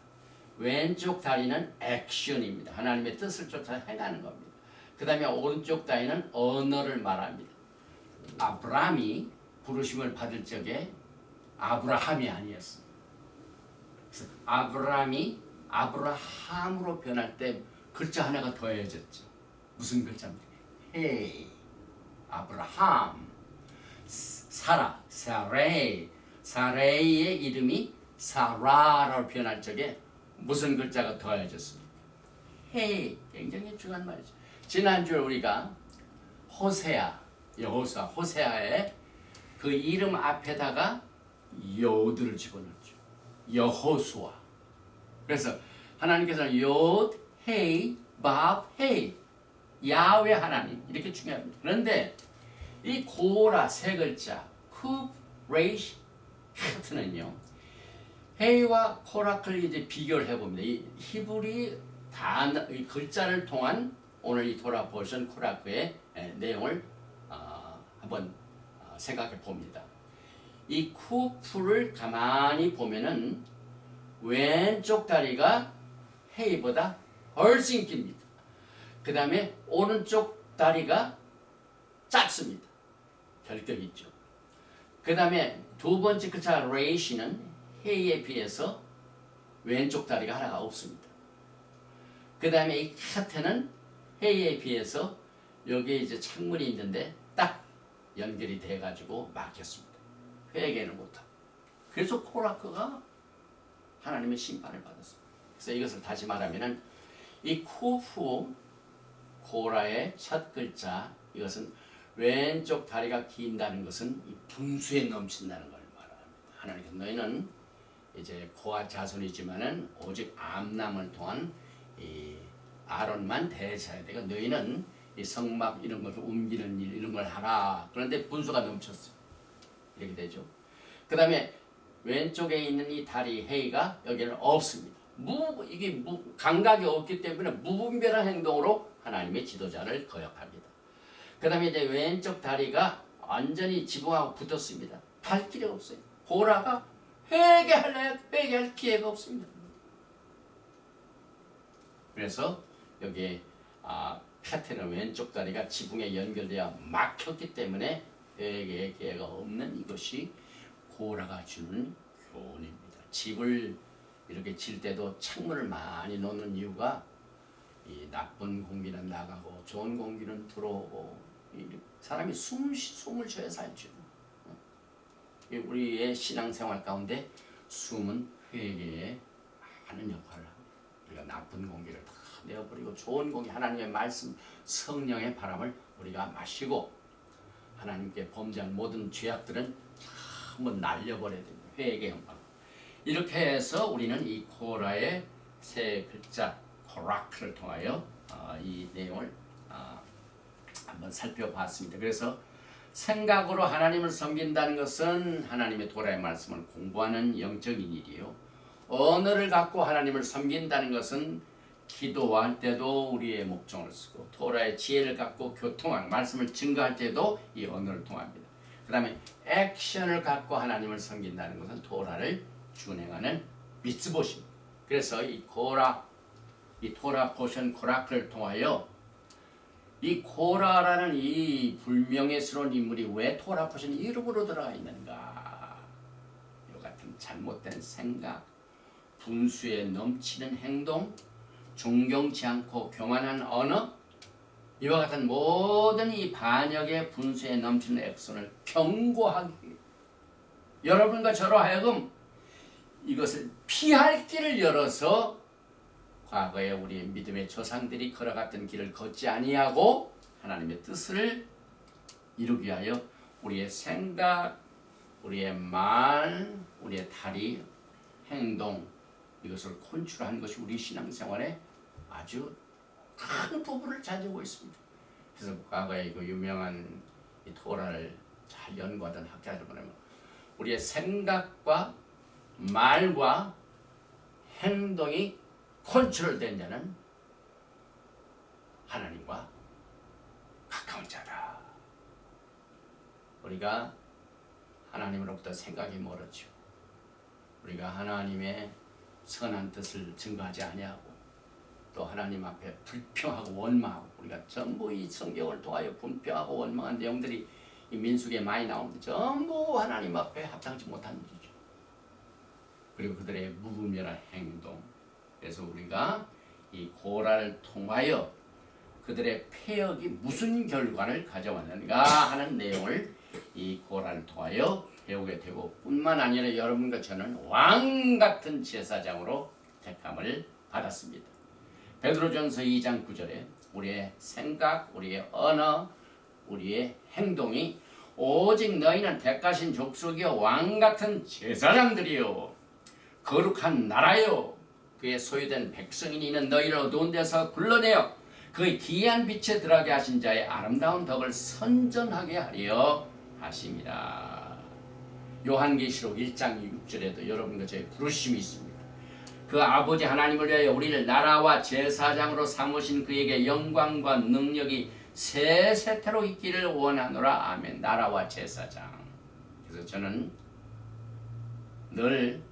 왼쪽 다리는 액션입니다. 하나님의 뜻을 쫓아 행하는 겁니다. 그 다음에 오른쪽 다리는 언어를 말합니다. 아브라함이 부르심을 받을 적에 아브라함이 아니었습니다. 그래서 아브라함이 아브라함으로 변할 때 글자 하나가 더해졌죠. 무슨 글자입니까? 헤이, 아브라함, 사라, 사레이의 이름이 사라라고 변할 적에 무슨 글자가 더해졌습니까? 헤이, 굉장히 중요한 말이죠. 지난주에 우리가 호세아의 그 이름 앞에다가 요드를 집어넣었죠. 여호수아. 그래서 하나님께서는 요드, 헤이, 밥, 헤이 야훼 하나님 이렇게 중요합니다. 그런데 이 고라 세 글자 쿱, 레이시, 하트는요 헤이와 코라크를 이제 비교를 해봅니다. 이 히브리 이 글자를 통한 오늘 이 토라 버전 코라크의 내용을 한번 생각해 봅니다. 이 쿠프를 가만히 보면은 왼쪽 다리가 헤이보다 훨씬 깁니다. 그 다음에 오른쪽 다리가 짧습니다. 결격이 있죠. 그 다음에 두 번째 글자 레이시는 헤이에 비해서 왼쪽 다리가 하나가 없습니다. 그 다음에 이 카테는 헤이에 비해서 여기에 이제 창문이 있는데 딱 연결이 돼가지고 막혔습니다. 회개는 못하고. 그래서 코라크가 하나님의 심판을 받았습니다. 그래서 이것을 다시 말하면은 이 쿠프 고라의 첫 글자 이것은 왼쪽 다리가 긴다는 것은 이 분수에 넘친다는 걸 말합니다. 하나님께서 너희는 이제 고아 자손이지만은 오직 암남을 통한 이 아론만 대해서야 되고 너희는 이 성막 이런 것을 옮기는 일 이런 걸 하라. 그런데 분수가 넘쳤어요. 이렇게 되죠. 그 다음에 왼쪽에 있는 이 다리 헤이가 여기는 없습니다. 이게 감각이 없기 때문에 무분별한 행동으로 하나님의 지도자를 거역합니다. 그 다음에 이제 왼쪽 다리가 완전히 지붕하고 붙었습니다. 갈 길이 없어요. 고라가 회개할 기회가 없습니다. 그래서 여기에 카테는 왼쪽 다리가 지붕에 연결되어 막혔기 때문에 회개의 기회가 없는 이것이 코라가 주는 교훈입니다. 집을 이렇게 질 때도 창문을 많이 놓는 이유가 이 나쁜 공기는 나가고 좋은 공기는 들어오고 사람이 숨을 쉬어야 살죠. 우리의 신앙생활 가운데 숨은 회개에 많은 역할을 합니다. 우리가 나쁜 공기를 다 내어버리고 좋은 공기, 하나님의 말씀, 성령의 바람을 우리가 마시고 하나님께 범죄한 모든 죄악들은 한번 날려버려야 됩니다. 회개 영광. 이렇게 해서 우리는 이 코라의 세 글자 코라크를 통하여 이 내용을 한번 살펴봤습니다. 그래서 생각으로 하나님을 섬긴다는 것은 하나님의 도라의 말씀을 공부하는 영적인 일이요. 언어를 갖고 하나님을 섬긴다는 것은 기도할 때도 우리의 목적을 쓰고 토라의 지혜를 갖고 교통하는 말씀을 증거할 때도 이 언어를 통합니다. 그 다음에 액션을 갖고 하나님을 섬긴다는 것은 토라를 준행하는 미츠봇입니다. 그래서 이 토라 포션 코라크를 통하여 이 코라라는 이 불명예스러운 인물이 왜 토라 포션 이름으로 들어가 있는가? 이 같은 잘못된 생각, 분수에 넘치는 행동, 존경치 않고 교만한 언어, 이와 같은 모든 이 반역의 분수에 넘치는 액션을 경고하기 위해 여러분과 저로 하여금 이것을 피할 길을 열어서 과거에 우리의 믿음의 조상들이 걸어갔던 길을 걷지 아니하고 하나님의 뜻을 이루기 위하여 우리의 생각, 우리의 말, 우리의 다리, 행동 이것을 컨트롤하는 것이 우리 신앙생활에 아주 큰 부분을 차지하고 있습니다. 그래서 과거에 그 유명한 이 토라를 잘 연구하던 학자들 보면 우리의 생각과 말과 행동이 컨트롤된 자는 하나님과 가까운 자다. 우리가 하나님으로부터 생각이 멀었죠. 우리가 하나님의 선한 뜻을 증거하지 아니하고 또 하나님 앞에 불평하고 원망하고 우리가 전부 이 성경을 통하여 불평하고 원망한 내용들이 이 민수기에 많이 나오는데 전부 하나님 앞에 합당치 못한 일이죠. 그리고 그들의 무분별한 행동. 그래서 우리가 이 고라를 통하여 그들의 폐역이 무슨 결과를 가져왔는가 하는 내용을 이 고라를 통하여 배우게 되고 뿐만 아니라 여러분과 저는 왕 같은 제사장으로 택함을 받았습니다. 베드로전서 2장 9절에 우리의 생각, 우리의 언어, 우리의 행동이 오직 너희는 택하신 족속이요 왕 같은 제사장들이요 거룩한 나라요 그의 소유된 백성이니 이는 너희를 어두운 데서 불러내어 그의 기이한 빛에 들어가게 하신 자의 아름다운 덕을 선전하게 하려 하심이라. 요한계시록 1장 6절에도 여러분과 저의 부르심이 있습니다. 그 아버지 하나님을 위하여 우리를 나라와 제사장으로 삼으신 그에게 영광과 능력이 세세태로 있기를 원하노라. 아멘. 나라와 제사장. 그래서 저는 늘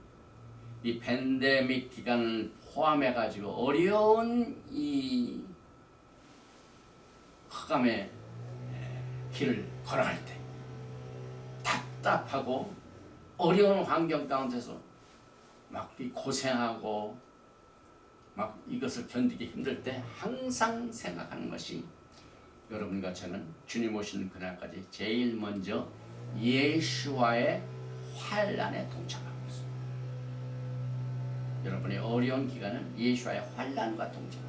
이 팬데믹 기간을 포함해 가지고 어려운 이 흑암의 길을 걸어갈 때 답답하고 어려운 환경 가운데서 막 고생하고 막 이것을 견디기 힘들 때 항상 생각하는 것이 여러분과 저는 주님 오시는 그날까지 제일 먼저 예수와의 환난에 동참합니다. 여러분의 어려운 기간은 예수와의 환난과 동참합니다.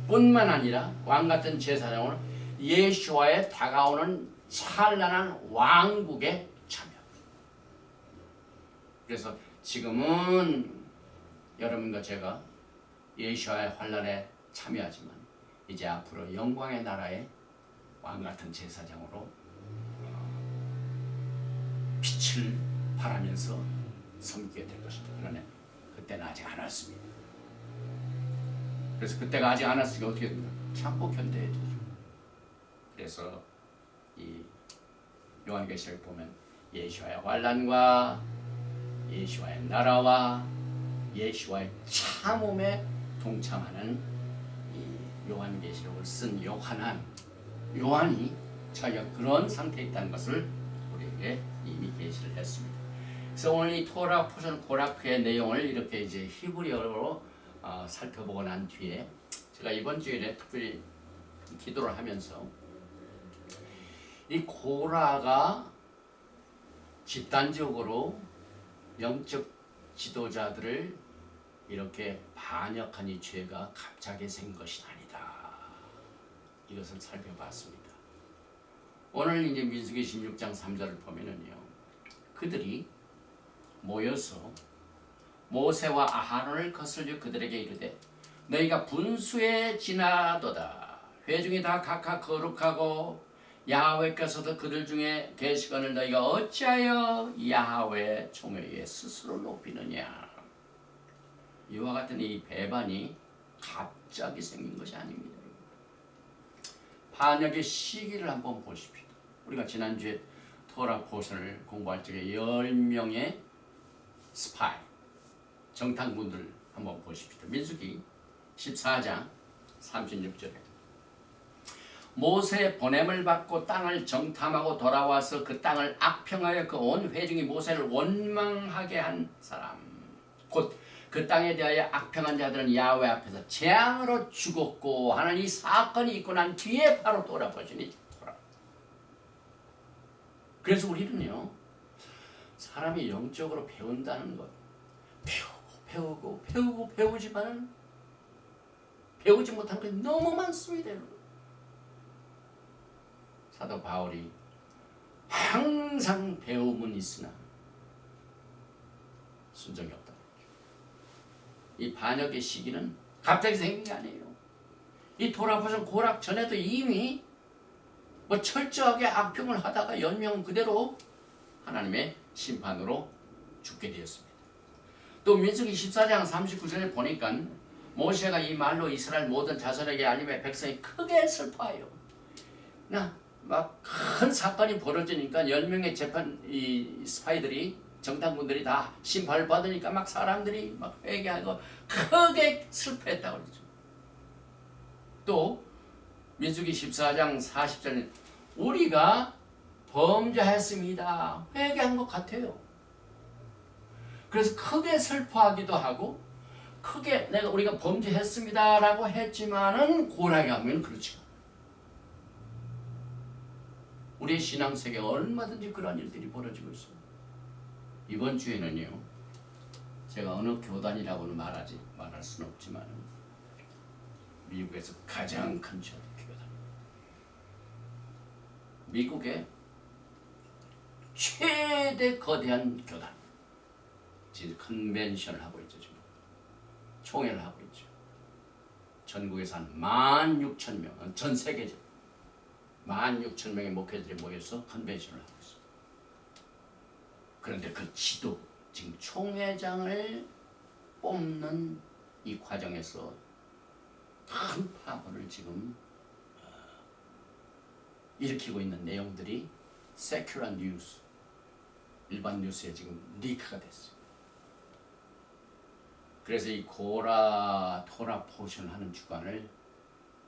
뿐만 아니라 왕같은 제사장으로 예수와의 다가오는 찬란한 왕국에 참여합니다. 그래서 지금은 여러분과 제가 예수와의 환난에 참여하지만 이제 앞으로 영광의 나라의 왕같은 제사장으로 빛을 발하면서 섬기게 될 것입니다. 그러나 그때는 아직 안 왔습니다. 그래서 그때가 아직 안 왔으니까 어떻게 됩니까? 참고 견뎌야 되죠. 그래서 이 요한계시록 보면 예수와의 환난과 예수와의 나라와 예수와의 참음에 동참하는 이 요한계시록을 쓴 요한이 자기가 그런 상태에 있다는 것을 우리에게 이미 계시를 했습니다. 그래서 오늘 이 토라 포션 고라크의 내용을 이렇게 이제 히브리어로 살펴보고 난 뒤에 제가 이번 주일에 특별히 기도를 하면서 이 고라가 집단적으로 영적 지도자들을 이렇게 반역한 이 죄가 갑자기 생긴 것이 아니다. 이것을 살펴봤습니다. 오늘 이제 민수기 16장 3절을 보면은요, 그들이 모여서 모세와 아하론을 거슬려 그들에게 이르되 너희가 분수에 지나도다. 회중이 다 각각 거룩하고 야훼께서도 그들 중에 계시거늘 너희가 어찌하여 야훼 총회에 스스로 높이느냐. 이와 같은 이 배반이 갑자기 생긴 것이 아닙니다. 반역의 시기를 한번 보십시오. 우리가 지난주에 토라 포션을 공부할 적에 10명의 스파이, 정탐꾼들 한번 보십시오. 민수기 14장 36절에 모세의 보냄을 받고 땅을 정탐하고 돌아와서 그 땅을 악평하여 그 온 회중이 모세를 원망하게 한 사람, 곧 그 땅에 대하여 악평한 자들은 야훼 앞에서 재앙으로 죽었고 하는 이 사건이 있고 난 뒤에 바로 돌아보시니 돌아. 그래서 우리는요, 사람이 영적으로 배운다는 것, 배우지만은 배우지 못한 게 너무 많습니다. 사도 바울이 항상 배움은 있으나 순종이 없다. 이 반역의 시기는 갑자기 생긴 게 아니에요. 이 토라포션 고락 전에도 이미 철저하게 악평을 하다가 연명은 그대로 하나님의 심판으로 죽게 되었습니다. 또 민수기 14장 39절에 보니까 모세가 이 말로 이스라엘 모든 자손에게 알림해 백성이 크게 슬퍼하여 막 큰 사건이 벌어지니까 10명의 재판 이 스파이들이 정탐꾼들이 다 심판을 받으니까 막 사람들이 막 회개하고 크게 슬퍼했다고 그러죠. 또 민수기 14장 40절에 우리가 범죄했습니다. 회개한 것 같아요. 그래서 크게 슬퍼하기도 하고 크게 우리가 범죄했습니다라고 했지만은 고라게 하면 그렇지. 우리의 신앙세계에 얼마든지 그런 일들이 벌어지고 있어요. 이번 주에는요, 제가 어느 교단이라고는 말할 수는 없지만 미국에서 가장 큰 교단, 미국의 최대 거대한 교단, 지금 컨벤션을 하고 있죠. 지금 총회를 하고 있죠. 전국에서 한 16,000명, 전 세계적 16,000명의 목회자들이 모여서 컨벤션을 하고 있어요. 그런데 그 지도, 지금 총회장을 뽑는 이 과정에서 큰 파문을 지금 일으키고 있는 내용들이 세큐라 뉴스, 일반 뉴스에 지금 리크가 됐어요. 그래서 이 토라 포션을 하는 주관을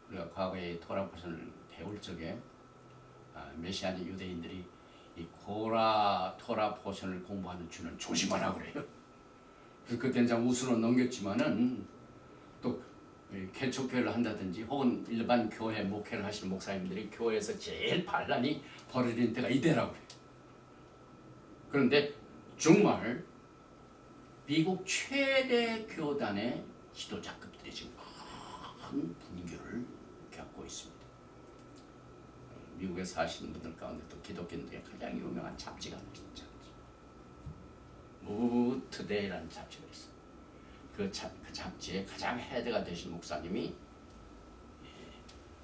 우리가 과거에 토라 포션을 배울 적에 메시아적 유대인들이 이 토라 포션을 공부하는 주는 조심하라 그래요. 그래서 그때는 참 웃으로 넘겼지만은 또 개척교회를 한다든지 혹은 일반 교회 목회를 하시는 목사님들이 교회에서 제일 반란이 벌어지는 때가 이때라고 그래요. 그런데 정말 미국 최대 교단의 지도자급들이 지금 큰 분규를 겪고 있습니다. 미국에 사시는 분들 가운데 또 기독교인들의 가장 유명한 잡지가 있죠. 무브 투데이라는 잡지가 있어요. 그 잡지의 가장 헤드가 되신 목사님이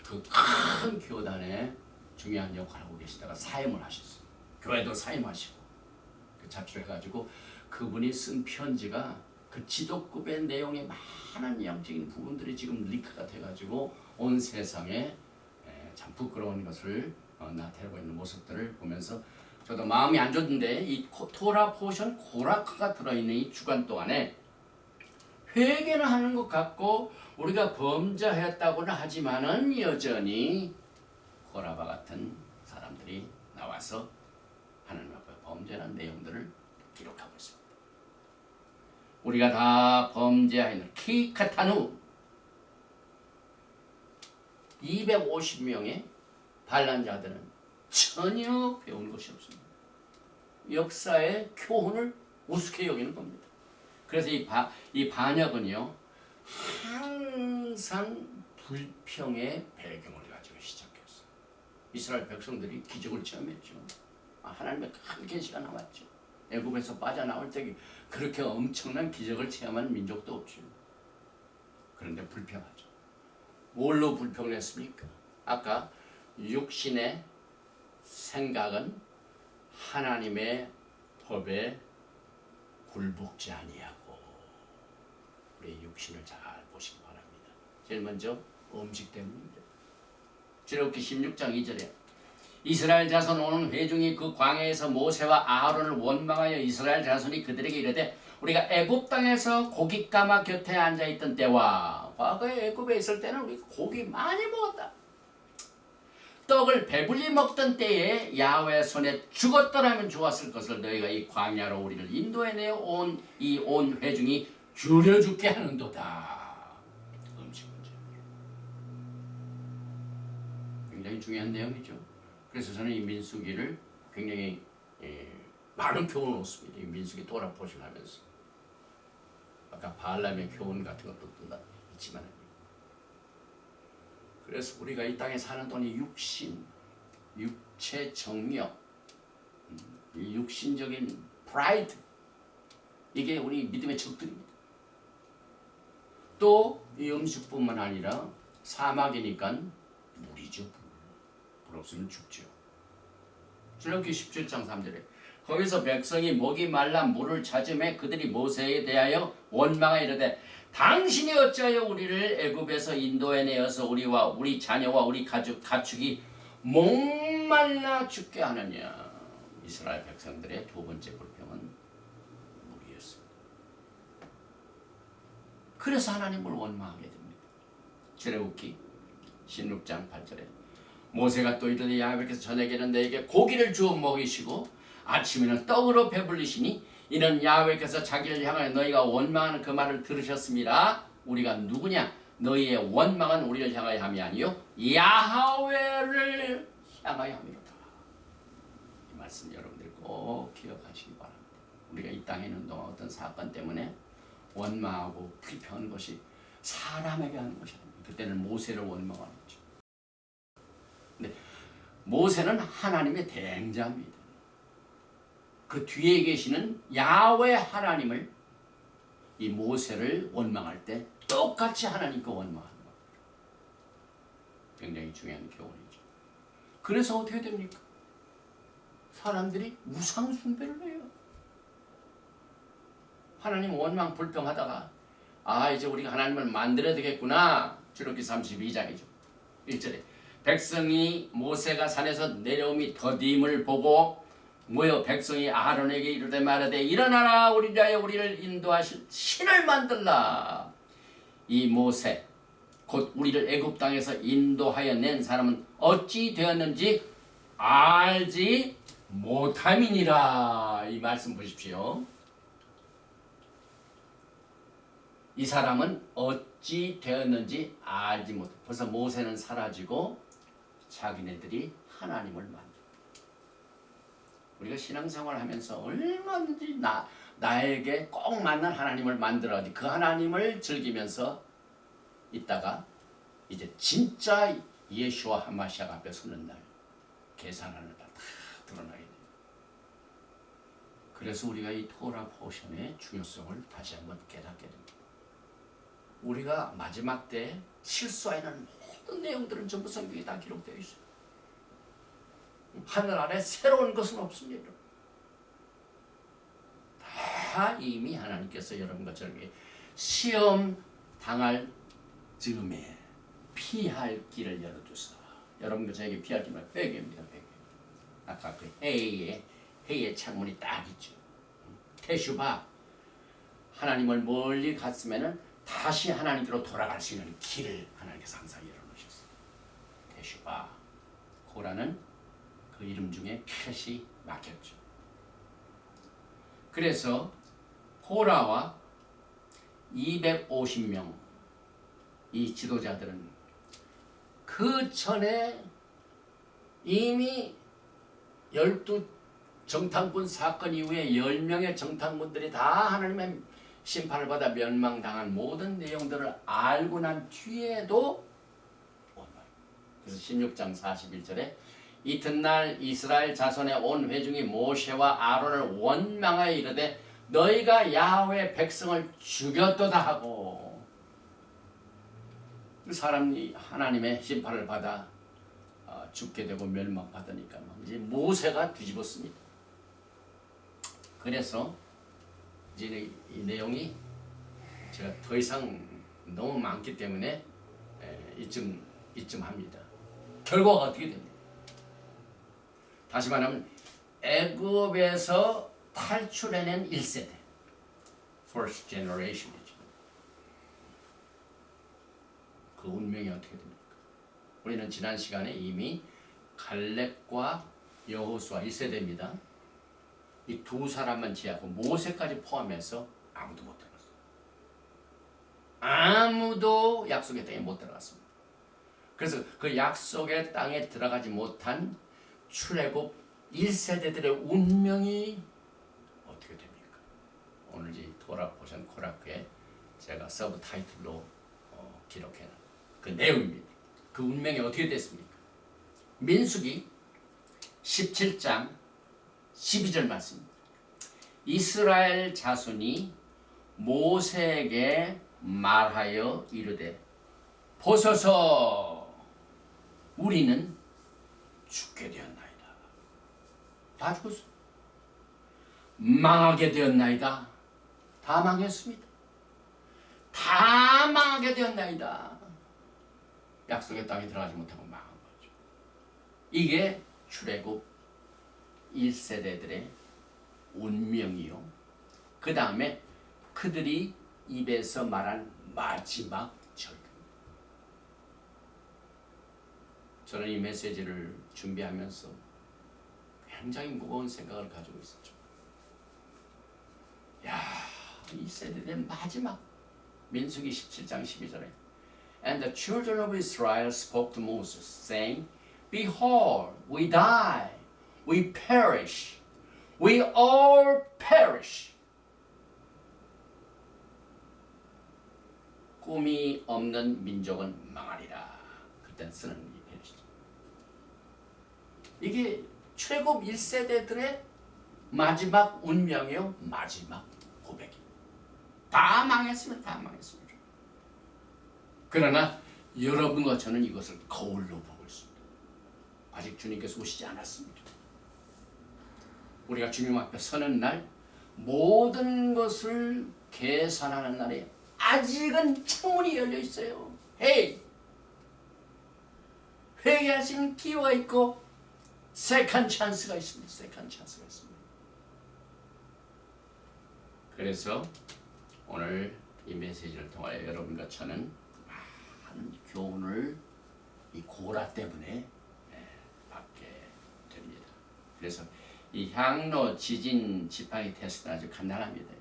그 큰 교단에 중요한 역할을 하고 계시다가 사임을 하셨어요. 교회도 사임하시고 그 잡지를 해가지고 그분이 쓴 편지가 그 지도급의 내용에 많은 영적인 부분들이 지금 리크가 돼가지고 온 세상에 참 부끄러운 것을 나타내고 있는 모습들을 보면서 저도 마음이 안 좋던데 이 토라 포션 고라크가 들어있는 이 주간 동안에 회개는 하는 것 같고 우리가 범죄했다고는 하지만은 여전히 고라바 같은 사람들이 나와서 하나님 앞에 범죄하는 내용들을 기록하고 있습니다. 우리가 다 범죄하였노라. 키카타누 250명의 반란자들은 전혀 배운 것이 없습니다. 역사의 교훈을 우습게 여기는 겁니다. 그래서 이 반역은요 항상 불평의 배경을 가지고 시작했어요. 이스라엘 백성들이 기적을 체험했죠. 하나님의 큰 계시가 나왔죠. 애굽에서 빠져나올 때 그렇게 엄청난 기적을 체험한 민족도 없죠. 그런데 불평하죠. 뭘로 불평을 했습니까? 아까 육신의 생각은 하나님의 법에 굴복지 아니하고, 우리 육신을 잘 보시기 바랍니다. 제일 먼저 음식 때문입니다. 출애굽기 16장 2절에 이스라엘 자손 오는 회중이 그 광야에서 모세와 아하론을 원망하여 이스라엘 자손이 그들에게 이르되 우리가 애굽 땅에서 고깃가마 곁에 앉아있던 때와, 과거에 애굽에 있을 때는 우리가 고기 많이 먹었다. 떡을 배불리 먹던 때에 야훼 손에 죽었더라면 좋았을 것을 너희가 이 광야로 우리를 인도해내어 온 이 온 회중이 줄여 죽게 하는도다. 음식 문제. 굉장히 중요한 내용이죠. 그래서 저는 이 민수기를 굉장히 많은 교훈을 얻습니다. 이 민수기 토라포시를 하면서. 아까 발람의 교훈 같은 것도 있지만, 그래서 우리가 이 땅에 사는 동안 육신, 육체 정력, 이 육신적인 프라이드, 이게 우리 믿음의 적들입니다. 또 이 음식뿐만 아니라 사막이니까 물이죠. 불 없으면 죽죠. 출애굽기 17장 3절에 거기서 백성이 목이 말라 물을 찾음에 그들이 모세에 대하여 원망하여 이르되 당신이 어찌하여 우리를 애굽에서 인도해내어서 우리와 우리 자녀와 우리 가축이 목말라 죽게 하느냐. 이스라엘 백성들의 두 번째 불평은 물이었습니다. 그래서 하나님을 원망하게 됩니다. 출애굽기 16장 8절에 모세가 또 이르되 야훼께서 저녁에는 너에게 고기를 주어 먹이시고 아침에는 떡으로 배불리시니 이는 야훼께서 자기를 향하여 너희가 원망하는 그 말을 들으셨습니다. 우리가 누구냐? 너희의 원망은 우리를 향하여 함이 아니요 야훼를 향하여 함이로다. 이 말씀 여러분들 꼭 기억하시기 바랍니다. 우리가 이 땅에 있는 동안 어떤 사건 때문에 원망하고 불평하는 것이 사람에게 하는 것이 아닙니다. 그때는 모세를 원망하는 거죠. 근데 모세는 하나님의 대행자입니다. 그 뒤에 계시는 야훼 하나님을, 이 모세를 원망할 때 똑같이 하나님께 원망하는 겁니다. 굉장히 중요한 교훈이죠. 그래서 어떻게 됩니까? 사람들이 우상 숭배를 해요. 하나님 원망 불평하다가 이제 우리가 하나님을 만들어야 되겠구나. 출애굽기 32장이죠. 1절에 백성이 모세가 산에서 내려옴이 더딤을 보고 모여 백성이 아하론에게 이르되 말하되 일어나라 우리 자여 우리를 인도하실 신을 만들라. 이 모세 곧 우리를 애굽 땅에서 인도하여 낸 사람은 어찌 되었는지 알지 못함이니라. 이 말씀 보십시오. 이 사람은 어찌 되었는지 알지 못. 벌써 모세는 사라지고 자기네들이 하나님을 만들어. 우리가 신앙생활을 하면서 얼마든지 나에게 꼭 맞는 하나님을 만들어야지. 그 하나님을 즐기면서 있다가 이제 진짜 예수와 하마시아 앞에 서는 날 계산하는 날 다 드러나게 됩니다. 그래서 우리가 이 토라 포션의 중요성을 다시 한번 깨닫게 됩니다. 우리가 마지막 때 실수하는 모든 내용들은 전부 성경에 다 기록되어 있어요. 하늘 아래 새로운 것은 없습니다. 다 이미 하나님께서 여러분과 저에게 시험 당할 즈음에 피할 길을 열어주사. 여러분과 저에게 피할 길은 회개입니다. 회개. 아까 그 해의 창문이 딱 있죠. 테슈바. 하나님을 멀리 갔으면은 다시 하나님께로 돌아갈 수 있는 길을 하나님께서 항상 열어놓으셨어요. 테슈바. 고라는 그 이름 중에 캣이 막혔죠. 그래서 코라와 250명 이 지도자들은 그 전에 이미 12 정탐꾼 사건 이후에 10명의 정탐꾼들이 다 하나님의 심판을 받아 멸망당한 모든 내용들을 알고 난 뒤에도, 그래서 16장 41절에 이튿날 이스라엘 자손의 온 회중이 모세와 아론을 원망하여 이르되 너희가 야훼 백성을 죽였도다 하고, 사람이 하나님의 심판을 받아 죽게 되고 멸망받으니까 이제 모세가 뒤집었습니다. 그래서 이제 이 내용이 제가 더 이상 너무 많기 때문에 이쯤 합니다. 결과가 어떻게 됩니까? 다시 말하면 애굽에서 탈출해낸 1세대, first generation이죠. 그 운명이 어떻게 됩니까? 우리는 지난 시간에 이미 갈렙과 여호수아 1세대입니다. 이 두 사람만 제하고 모세까지 포함해서 아무도 못 들어갔어요. 아무도 약속의 땅에 못 들어갔습니다. 그래서 그 약속의 땅에 들어가지 못한 출애굽 1세대들의 운명이 어떻게 됩니까? 오늘 이 돌아보신 코라크에 제가 서브 타이틀로 기록해놓은 그 내용입니다. 그 운명이 어떻게 됐습니까? 민수기 17장 12절 말씀입니다. 이스라엘 자손이 모세에게 말하여 이르되 보소서 우리는 죽게 되었나이다. 다 죽었어. 망하게 되었나이다. 다 망했습니다. 다 망하게 되었나이다. 약속의 땅에 들어가지 못하고 망한 거죠. 이게 출애굽 1세대들의 운명이요. 그 다음에 그들이 입에서 말한 마지막 절규. 저는 이 메시지를 준비하면서 굉장히 무거운 생각을 가지고 있었죠. 이 세대들의 마지막, 민수기 17장 12절에 And the children of Israel spoke to Moses, saying, Behold, we die, we perish, we all perish. 꿈이 없는 민족은 망하리라. 그때 쓰는 이 표현이죠. 이게 출애굽 1세대들의 마지막 운명이요, 마지막 고백입니다. 다 망했습니다. 다 망했습니다. 그러나 여러분과 저는 이것을 거울로 보고 있습니다. 아직 주님께서 오시지 않았습니다. 우리가 주님 앞에 서는 날, 모든 것을 계산하는 날에 아직은 창문이 열려 있어요. 헤이! 회개할 수 있는 기회가 있고 세컨 찬스가 있습니다. 세컨 찬스가 있습니다. 그래서 오늘 이 메시지를 통하여 여러분과 저는 많은 교훈을 이 고라 때문에 받게 됩니다. 그래서 이 향로 지진 지팡이 테스트는 아주 간단합니다.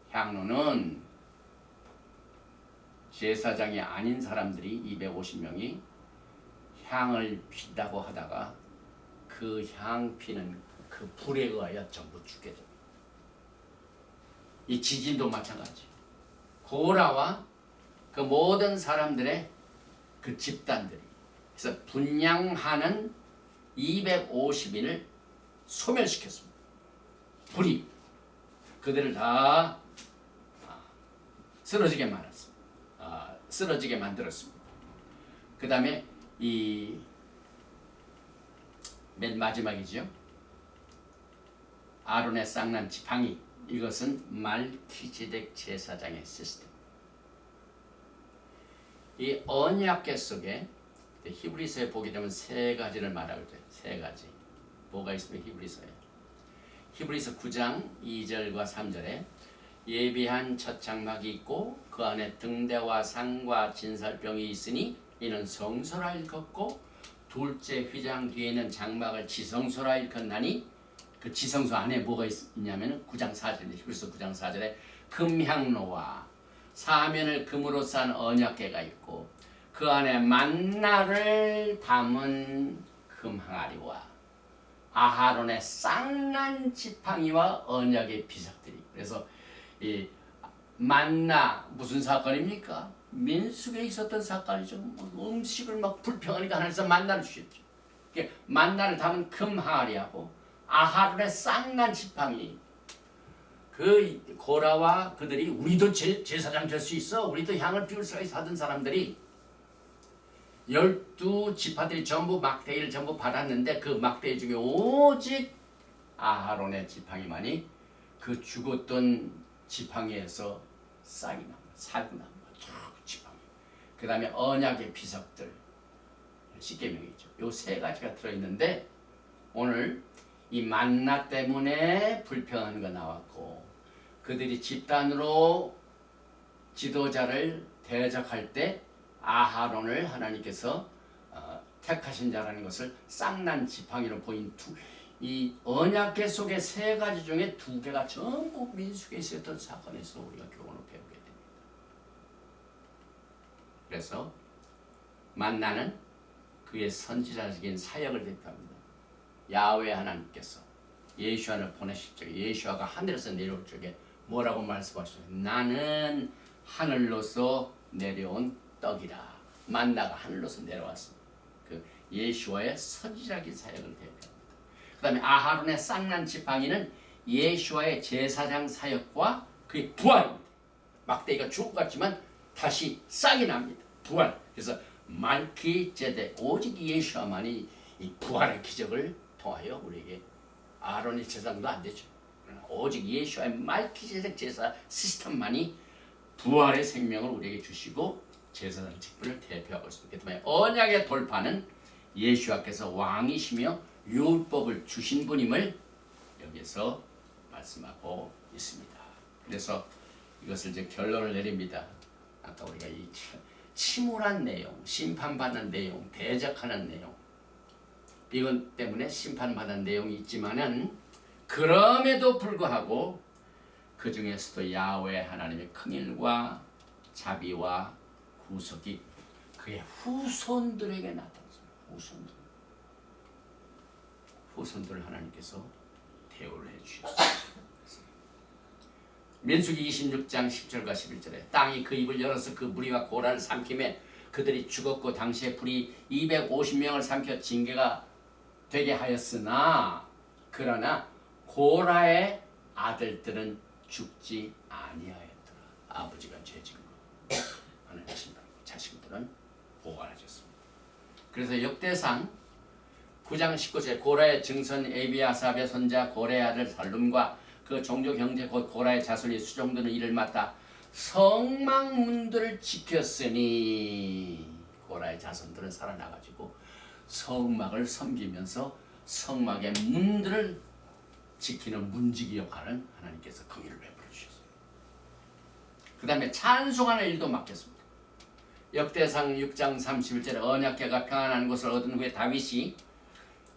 향로는 제사장이 아닌 사람들이 250명이 향을 피다고 하다가 그 향 피는 그 불에 의하여 전부 죽게 됩니다. 이 지진도 마찬가지. 고라와 그 모든 사람들의 그 집단들이, 그래서 분향하는 250인을 소멸시켰습니다. 불이 그들을 다 쓰러지게 말았습니다. 쓰러지게 만들었습니다. 그 다음에 이 맨 마지막이죠. 아론의 쌍난 지팡이, 이것은 말키지덱 제사장의 시스템. 이 언약궤 속에 히브리서에 보게 되면 세 가지를 말하고 있어요. 세 가지. 뭐가 있으면 히브리서에? 히브리서 9장 2절과 3절에 예비한 첫 장막이 있고 그 안에 등대와 상과 진설병이 있으니 이는 성소라 일컫고 둘째 휘장 뒤에는 장막을 지성소라 일컫나니 그 지성소 안에 뭐가 있냐면 9장 4절이죠. 그래서 9장 4절에 금향로와 사면을 금으로 싼 언약궤가 있고 그 안에 만나를 담은 금항아리와 아하론의 쌍난 지팡이와 언약의 비석들이. 그래서 이 만나 무슨 사건입니까? 민수기에 있었던 사건이죠. 음식을 막 불평하니까 하나님께서 만나를 주셨죠. 만나를 담은 금항아리하고 아하론의 쌍난 지팡이. 그 고라와 그들이 우리도 제사장 될 수 있어, 우리도 향을 피울 수가 있어 하던 사람들이 12지파들이 전부 막대기를 전부 받았는데 그 막대기 중에 오직 아하론의 지팡이만이 그 죽었던 지팡이에서 싹이 납니다. 살고 납니다. 지팡이. 그 다음에 언약의 비석들 10계명이죠. 요 세 가지가 들어있는데 오늘 이 만나 때문에 불평하는 거 나왔고 그들이 집단으로 지도자를 대적할 때 아하론을 하나님께서 택하신 자라는 것을 쌍난 지팡이로 보인 이 언약궤 속의 세 가지 중에 2개가 전부 민수기에 있었던 사건에서 우리가 교훈을 배우게 됩니다. 그래서 만나는 그의 선지자적인 사역을 대표합니다. 야훼 하나님께서 예수아를 보내실 적에 예수아가 하늘에서 내려올 적에 뭐라고 말씀하셨어요? 나는 하늘로서 내려온 떡이라. 만나가 하늘로서 내려왔습니다. 그 예수아의 선지자적인 사역을 대표합니다. 그 다음에 아하론의 쌍난 지팡이는 예수아의 제사장 사역과 그의 부활입니다. 막대기가 죽어갔지만 다시 싹이 납니다. 부활. 그래서 말키제덱 오직 예수아만이 이 부활의 기적을 통하여 우리에게 아론의 제사장도 안 되죠. 그러나 오직 예수아의 말키제덱 제사 시스템만이 부활의 생명을 우리에게 주시고 제사장 직분을 대표하고 있습니다. 그 다음에 언약의 돌파는 예수아께서 왕이시며 율법을 주신 분임을 여기서 말씀하고 있습니다. 그래서 이것을 이제 결론을 내립니다. 아까 우리가 이 침울한 내용, 심판받는 내용, 대적하는 내용 이것 때문에 심판받는 내용이 있지만은 그럼에도 불구하고 그 중에서도 야훼 하나님의 긍휼과 자비와 구속이 그의 후손들에게 나타났습니다. 후손들을 하나님께서 대우를 해주셨습니다. 민수기 26장 10절과 11절에 땅이 그 입을 열어서 그 무리와 고라를 삼키매 그들이 죽었고 당시에 불이 250명을 삼켜 징계가 되게 하였으나 그러나 고라의 아들들은 죽지 아니하였더라. 아버지가 죄진 거 하나님 자식들은 보관하셨습니다. 그래서 역대상 9장 19절 고라의 증손 에비아삽의 손자 고라의 아들 살룸과 그 종족 형제 곧 고라의 자손이 수종드는 일을 맡아 성막문들을 지켰으니 고라의 자손들은 살아나가지고 성막을 섬기면서 성막의 문들을 지키는 문지기 역할은 하나님께서 긍휼을 베풀어 주셨습니다. 그 다음에 찬송하는 일도 맡겼습니다. 역대상 6장 31절에 언약궤가 평안한 곳을 얻은 후에 다윗이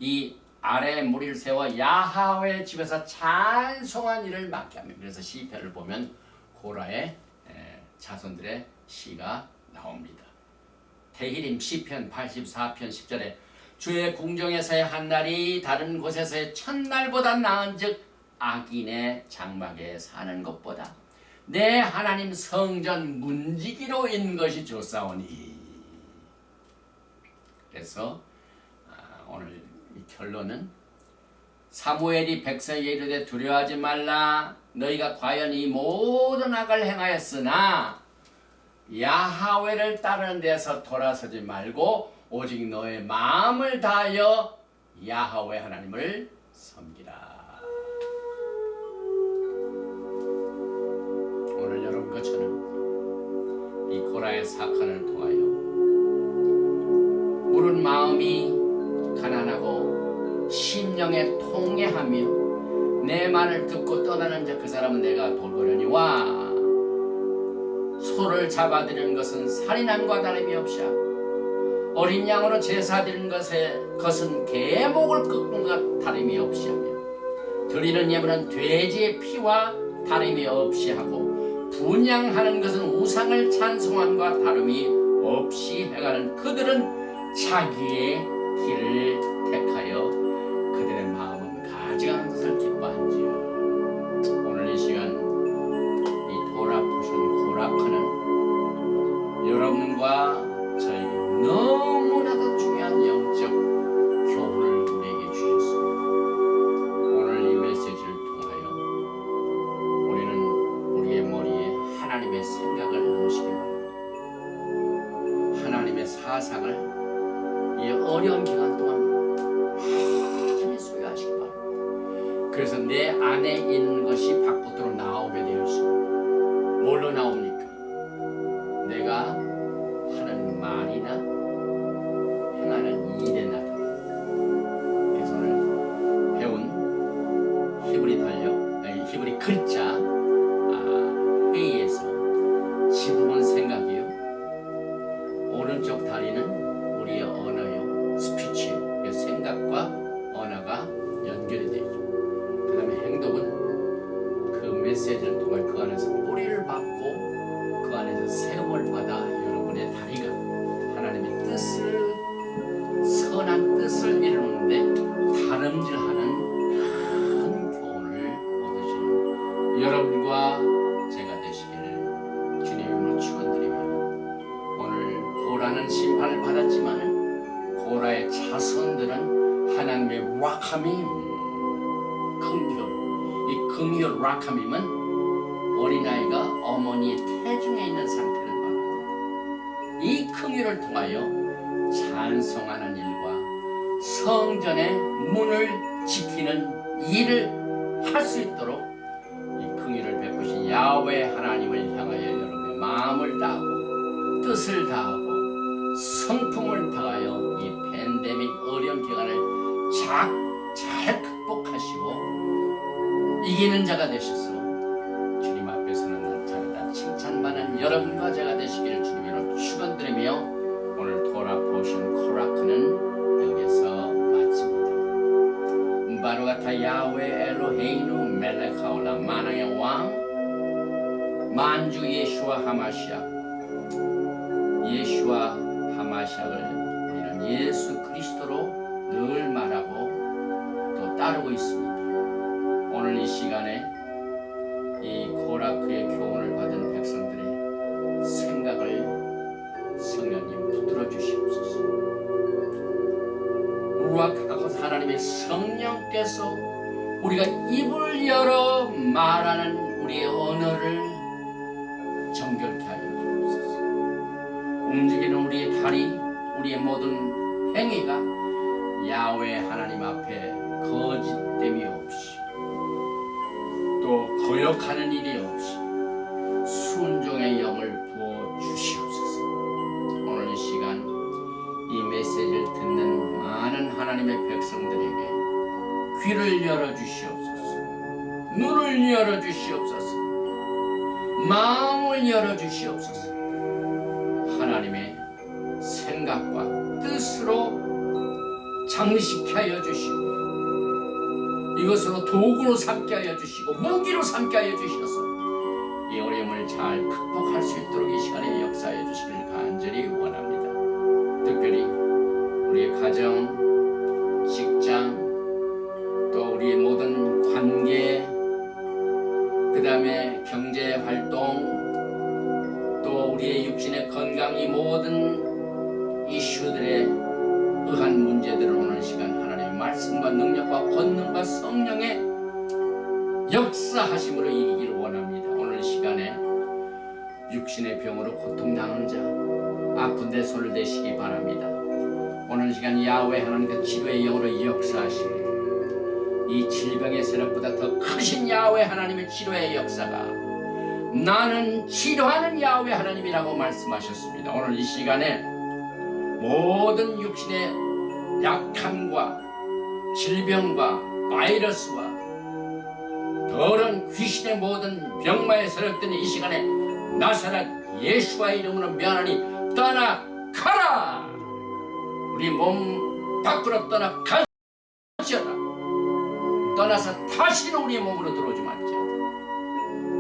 이 아래에 무리를 세워 야하웨 집에서 찬송한 일을 맡게 합니다. 그래서 시편을 보면 고라의 자손들의 시가 나옵니다. 데히림 시편 84편 10절에 주의 궁정에서의 한 날이 다른 곳에서의 첫날보다 나은즉 악인의 장막에 사는 것보다 내 하나님 성전 문지기로 있는 것이 좋사오니. 그래서 오늘 이 결론은 사무엘이 백성에게 이르되 두려워하지 말라 너희가 과연 이 모든 악을 행하였으나 야하웨를 따르는 데서 돌아서지 말고 오직 너의 마음을 다하여 야하웨 하나님을 섬기라. 오늘 여러분과 저는 이 고라의 사건을 통하여 우는 마음이 가난하고 심령에 통해하며 내 말을 듣고 떠나는 자 그 사람은 내가 돌보려니와 소를 잡아들이는 것은 살인함과 다름이 없이하고 어린 양으로 제사 드리는 것은 계목을 꺾는 것 다름이 없이하며 드리는 예물은 돼지의 피와 다름이 없이 하고 분향하는 것은 우상을 찬송함과 다름이 없이 행하는 그들은 자기의 길을 택하여 그들의 마음은 가증한 것을 기뻐한지요. 오늘 이 시간 이 돌아보신 고라크는 여러분과 저에게 너무나도 중요한 영적 교훈을 우리에게 주셨습니다. 오늘 이 메시지를 통하여 우리는 우리의 머리에 하나님의 생각을 넣으시기 바랍니다. 하나님의 사상을 이 어려운 기간 동안 많이 소유하시기 바랍니다. 그래서 내 안에 있는 것이 밖으로 나오게 되어 있습니다. 뭘로 나옵니까? 내가 하는 말이나 행하는 일에나. 그래서 오늘 배운 히브리 글자 회의에서 지붕은 생각이요, 오른쪽 다리는 우리의 언어요, 스피치요. 생각과 언어가 연결이 되죠. 그 다음에 행동은 그 메시지를 통해 그 안에서 뿌리를 받고 그 안에서 세움을 받아 여러분의 다리가 하나님의 뜻을, 선한 뜻을 이루는데 다름질하는 큰 교훈을 얻으시는 여러분과 제가 되시기를 주님으로 축원드리며, 오늘 고라는 심판을 받았지만 고라의 자손들은 하나님의 라카밈, 이 긍휼 라카밈은 어린아이가 어머니의 태중에 있는 상태를 말합니다. 이 긍휼을 통하여 찬송하는 일과 성전의 문을 지키는 일을 할 수 있도록 이 긍휼을 베푸신 야훼 하나님을 향하여 여러분의 마음을 다하고 뜻을 다하고 성품을 다하여 이 팬데믹 어려운 기간을 잘 극복하시고 이기는 자가 되셔서 주님 앞에서는 나타나다 칭찬받는 여러분과 제가 되시기를 주님으로 축원드리며, 오늘 돌아보신 코라크는 여기서 마칩니다. 바로가타 야훼 엘로헤이누 멜레카올라 만왕의 왕 만주 예수와 하마시아, 예수와 하마시아를 우리는 예수 그리스도로 늘 말하고 또 따르고 있습니다. 오늘 이 시간에 이 고라크의 교훈을 받은 백성들의 생각을 성령님 붙들어 주시옵소서. 우락하고 하나님의 성령께서 우리가 입을 열어 말하는 우리의 언어를 정결케 하여 주옵소서. 움직이는 우리의 다리, 우리의 모든 행위가 야훼 하나님 앞에 거짓됨이 없이 또 거역하는 일이 없이 순종의 영을 부어 주시옵소서. 오늘 이 시간 이 메시지를 듣는 많은 하나님의 백성들에게 귀를 열어 주시옵소서, 눈을 열어 주시옵소서, 마음을 열어 주시옵소서. 하나님의 생각과 뜻으로 장식케 하여 주시고 이것으로 도구로 삼게 하여 주시고 무기로 삼게 하여 주셔서 이 어려움을 잘 극복할 수 있도록 이 시간에 역사해 주시길 간절히 원합니다. 특별히 우리의 가정, 직장, 또 우리의 모든 관계, 그 다음에 경제 활동, 또 우리의 육신의 건강, 이 모든 이슈들에 의한 문제들을 오늘 시간 하나님의 말씀과 능력과 권능과 성령의 역사하심으로 이기기를 원합니다. 오늘 시간에 육신의 병으로 고통당하는 자, 아픈 데 손을 대시기 바랍니다. 오늘 시간 야훼 하나님께 치료의 영으로 역사하시고 이 질병의 세력보다 더 크신 야훼 하나님의 치료의 역사가, 나는 치료하는 야훼 하나님이라고 말씀하셨습니다. 오늘 이 시간에 모든 육신의 약함과 질병과 바이러스와 더러운 귀신의 모든 병마에 세력된 이 시간에 나사렛 예수와의 이름으로 면하니 떠나가라. 우리 몸 밖으로 떠나가시어라. 떠나서 다시는 우리의 몸으로 들어오지 말지어다.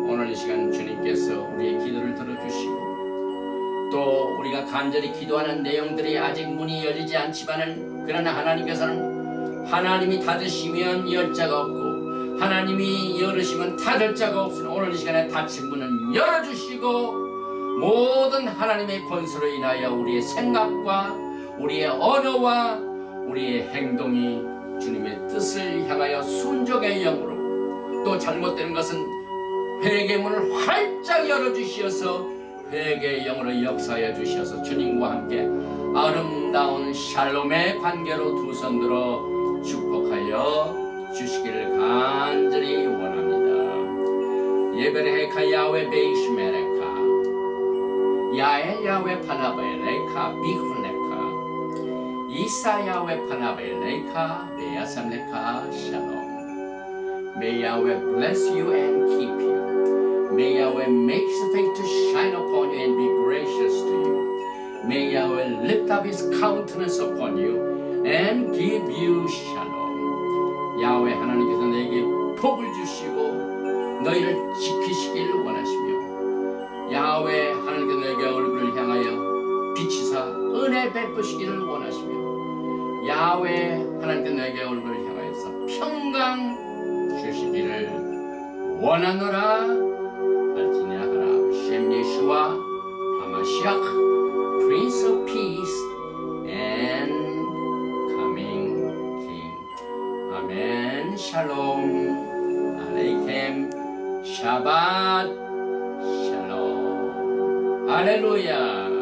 오늘 이 시간 주님께서 우리의 기도를 들어주시고 또 우리가 간절히 기도하는 내용들이 아직 문이 열리지 않지만은 그러나 하나님께서는 하나님이 닫으시면 열 자가 없고 하나님이 열으시면 닫을 자가 없으니 오늘 이 시간에 닫힌 문은 열어주시고 모든 하나님의 권수로 인하여 우리의 생각과 우리의 언어와 우리의 행동이 주님의 뜻을 향하여 순종의 영으로 또 잘못되는 것은 회개의 문을 활짝 열어주시어서 회개의 영으로 역사하여 주셔서 주님과 함께 아름다운 샬롬의 관계로 두 손 들어 축복하여 주시기를 간절히 원합니다. 예베레카 야외 베이시메레카 야엘 야외 파나베레카 비훈레카 이사 야외 파나베레카 베야삼레카 샬롬. May Yahweh bless you and keep you. May Yahweh make his face to shine upon you and be gracious to you. May Yahweh lift up his countenance upon you and give you shalom. 야훼 하나님께서 너에게 복을 주시고 너희를 지키시길 원하시며 야훼 하나님께서 너에게 얼굴을 향하여 비치사 은혜 베푸시기를 원하시며 야훼 하나님께서 너에게 얼굴을 향하여서 평강 주시기를 원하노라 할지니아하라. 셴 예수와 하마시ach Prince of Peace and Coming King. 아멘. 샬롬 알레이켐 샤밧 샬롬 할렐루야.